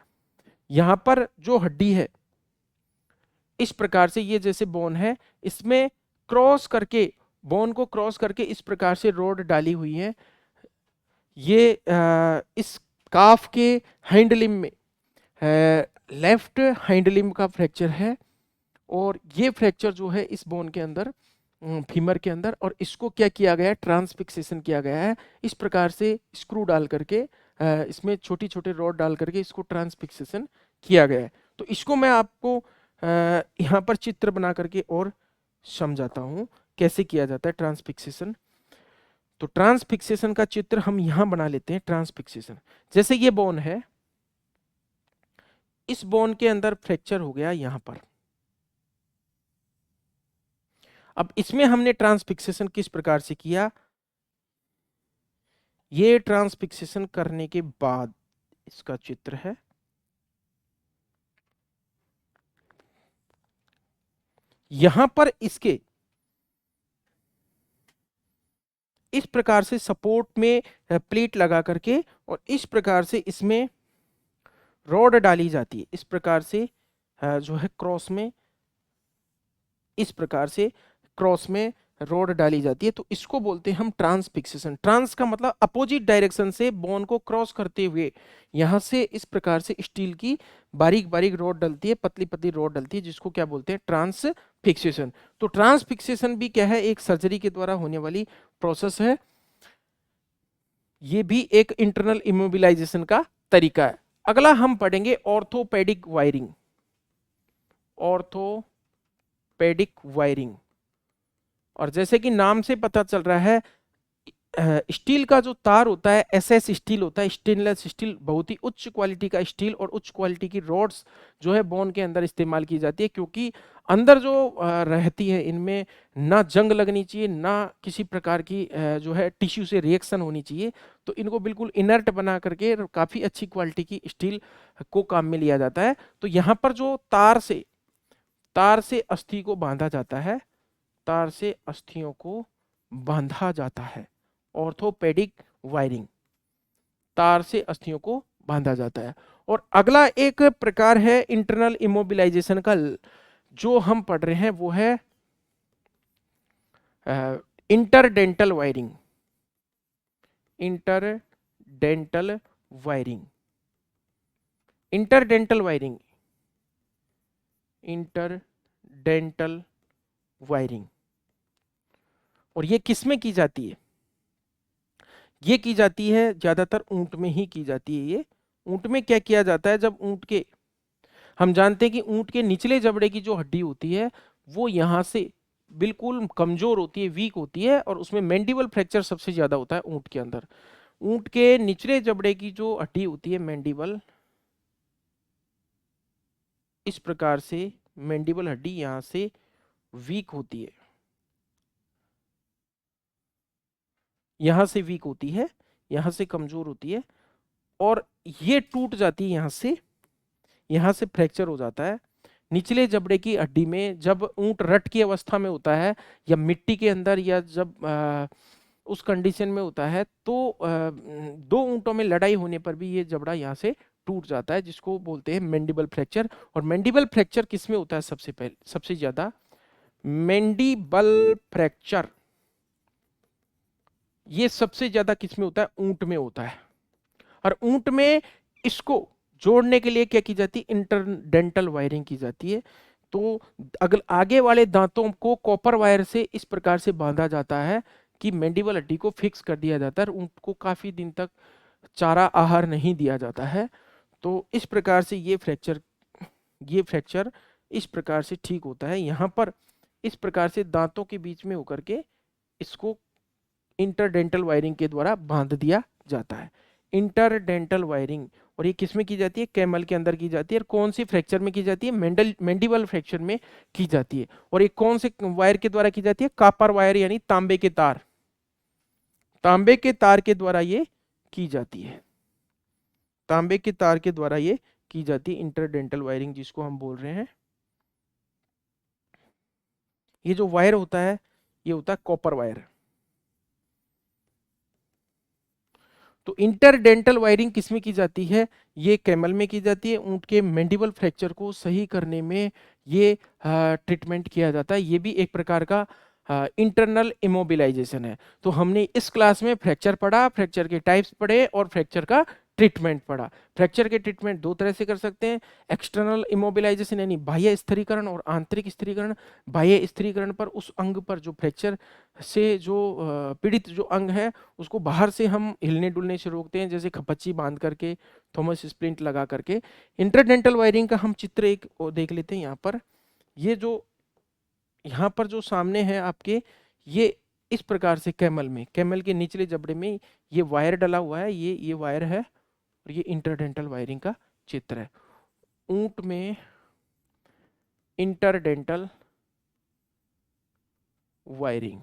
यहां पर जो हड्डी है इस प्रकार से, ये जैसे बोन है, इसमें क्रॉस करके, बोन को क्रॉस करके इस प्रकार से रॉड डाली हुई है, ये इस काफ के हाइंड लिम्ब में लेफ्ट हाइंड लिम्ब का फ्रैक्चर है, और ये फ्रैक्चर जो है इस बोन के अंदर, फीमर के अंदर, और इसको क्या किया गया है, ट्रांसफिक्सेशन किया गया है। इस प्रकार से स्क्रू डाल करके इसमें छोटी छोटे रॉड डाल करके इसको ट्रांसफिक्सेशन किया गया है। तो इसको मैं आपको यहाँ पर चित्र बना करके और समझाता हूँ कैसे किया जाता है ट्रांसफिक्सेशन। तो ट्रांसफिक्सेशन का चित्र हम यहाँ बना लेते हैं। ट्रांसफिक्सेशन जैसे ये बोन है, इस बोन के अंदर फ्रैक्चर हो गया यहाँ पर। अब इसमें हमने ट्रांसफिक्सेशन किस प्रकार से किया, ये ट्रांसफिक्सेशन करने के बाद इसका चित्र है। यहां पर इसके इस प्रकार से सपोर्ट में प्लेट लगा करके और इस प्रकार से इसमें रॉड डाली जाती है। इस प्रकार से जो है क्रॉस में, इस प्रकार से क्रॉस में रॉड डाली जाती है। तो इसको बोलते हैं हम ट्रांसफिक्सेशन। ट्रांस का मतलब अपोजिट डायरेक्शन से बोन को क्रॉस करते हुए यहां से इस प्रकार से स्टील की बारीक बारीक रॉड डलती है, पतली पतली रॉड डलती है, जिसको क्या बोलते हैं, ट्रांसफिक्सेशन। तो ट्रांसफिक्सेशन भी क्या है, एक सर्जरी के द्वारा होने वाली प्रोसेस है। ये भी एक इंटरनल इमोबिलाइजेशन का तरीका है। अगला हम पढ़ेंगे ऑर्थोपेडिक वायरिंग। ऑर्थोपेडिक वायरिंग, और जैसे कि नाम से पता चल रहा है, स्टील का जो तार होता है एसएस स्टील होता है, स्टेनलेस स्टील, बहुत ही उच्च क्वालिटी का स्टील और उच्च क्वालिटी की रॉड्स जो है बोन के अंदर इस्तेमाल की जाती है, क्योंकि अंदर जो रहती है इनमें ना जंग लगनी चाहिए, ना किसी प्रकार की जो है टिश्यू से रिएक्शन होनी चाहिए। तो इनको बिल्कुल इनर्ट बना करके काफ़ी अच्छी क्वालिटी की स्टील को काम में लिया जाता है। तो यहाँ पर जो तार से अस्थि को बांधा जाता है, तार से अस्थियों को बांधा जाता है, ऑर्थोपेडिक वायरिंग, तार से अस्थियों को बांधा जाता है। और अगला एक प्रकार है इंटरनल इमोबिलाइजेशन का, जो हम पढ़ रहे हैं वो है interdental wiring. Interdental wiring, interdental wiring, interdental wiring. और ये किस में की जाती है, ये की जाती है ज्यादातर ऊंट में ही की जाती है। ये ऊंट में क्या किया जाता है, जब ऊंट के, हम जानते हैं कि ऊंट के निचले जबड़े की जो हड्डी होती है वो यहाँ से बिल्कुल कमजोर होती है, वीक होती है, और उसमें मैंडिबल फ्रैक्चर सबसे ज्यादा होता है ऊंट के अंदर। ऊंट के निचले जबड़े की जो हड्डी होती है मैंडिबल, इस प्रकार से मैंडिबल हड्डी यहाँ से वीक होती है, यहाँ से वीक होती है, यहाँ से कमजोर होती है, और ये टूट जाती है, यहाँ से फ्रैक्चर हो जाता है। निचले जबड़े की हड्डी में जब ऊंट रट की अवस्था में होता है या मिट्टी के अंदर, या जब उस कंडीशन में होता है, तो दो ऊंटों में लड़ाई होने पर भी ये जबड़ा यहाँ से टूट जाता है, जिसको बोलते हैं मैंडिबल फ्रैक्चर। और मैंडिबल फ्रैक्चर किस में होता है, सबसे ज्यादा मैंडिबल फ्रैक्चर ये सबसे ज्यादा किस में होता है, ऊंट में होता है। और ऊंट में इसको जोड़ने के लिए क्या की जाती है, इंटरडेंटल वायरिंग की जाती है। तो अगर आगे वाले दांतों को कॉपर वायर से इस प्रकार से बांधा जाता है कि मैंडिबल हड्डी को फिक्स कर दिया जाता है, और ऊंट को काफी दिन तक चारा आहार नहीं दिया जाता है। तो इस प्रकार से ये फ्रैक्चर इस प्रकार से ठीक होता है। यहाँ पर इस प्रकार से दांतों के बीच में होकर के इसको इंटरडेंटल वायरिंग के द्वारा बांध दिया जाता है, इंटरडेंटल वायरिंग। और ये किस में की जाती है, कैमल के अंदर की जाती है। और कौन सी फ्रैक्चर में की जाती है, मैंडिबल फ्रैक्चर में की जाती है। और ये कौन से वायर के द्वारा की जाती है, कॉपर वायर, यानी तांबे के तार, तांबे के तार के द्वारा ये की जाती है, तांबे के तार के द्वारा ये की जाती है इंटरडेंटल वायरिंग, जिसको हम बोल रहे हैं। ये जो वायर होता है ये होता है कॉपर वायर। तो इंटरडेंटल वायरिंग किस में की जाती है, ये कैमल में की जाती है। ऊंट के मैंडिबल फ्रैक्चर को सही करने में ये ट्रीटमेंट किया जाता है। ये भी एक प्रकार का इंटरनल इमोबिलाइजेशन है। तो हमने इस क्लास में फ्रैक्चर पढ़ा, फ्रैक्चर के टाइप्स पढ़े और फ्रैक्चर का ट्रीटमेंट पढ़ा। फ्रैक्चर के ट्रीटमेंट दो तरह से कर सकते हैं, एक्सटर्नल इमोबिलाइजेशन यानी बाह्य स्थिरीकरण और आंतरिक स्थिरीकरण। बाह्य स्थिरीकरण पर उस अंग पर जो फ्रैक्चर से जो पीड़ित जो अंग है उसको बाहर से हम हिलने डुलने से रोकते हैं, जैसे खपच्ची बांध करके, थॉमस स्प्लिंट लगा करके। इंटरडेंटल वायरिंग का हम चित्र एक देख लेते हैं यहाँ पर। ये जो यहाँ पर जो सामने है आपके, ये इस प्रकार से कैमल के निचले जबड़े में ये वायर डला हुआ है, ये वायर है और ये इंटरडेंटल वायरिंग का चित्र है। ऊंट में इंटरडेंटल वायरिंग,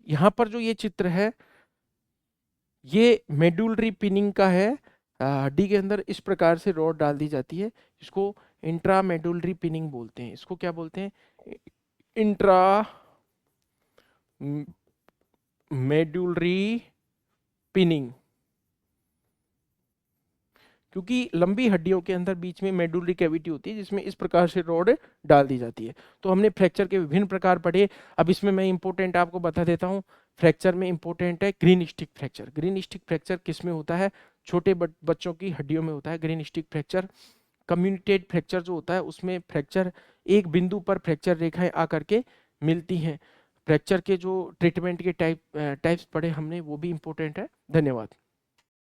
यहाँ पर जो ये चित्र है ये मेडुलरी पिनिंग का है। हड्डी के अंदर इस प्रकार से रॉड डाल दी जाती है, इसको इंट्रामेडुलरी पिनिंग बोलते हैं। इसको क्या बोलते हैं? Intra medullary pinning. क्योंकि लंबी हड्डियों के अंदर बीच में मेडुलरी कैविटी होती है जिसमें इस प्रकार से रॉड डाल दी जाती है। तो हमने फ्रैक्चर के विभिन्न प्रकार पढ़े। अब इसमें मैं इंपॉर्टेंट आपको बता देता हूँ। फ्रैक्चर में इंपॉर्टेंट है green stick fracture. Green stick fracture किस में होता है? छोटे बच्चों की हड्डियों में होता है ग्रीन स्टिक फ्रैक्चर। कम्युनिटेड फ्रैक्चर जो होता है उसमें फ्रैक्चर एक बिंदु पर फ्रैक्चर रेखाएं आकर के मिलती हैं। फ्रैक्चर के जो ट्रीटमेंट के टाइप्स पढ़े हमने वो भी इंपॉर्टेंट है। धन्यवाद।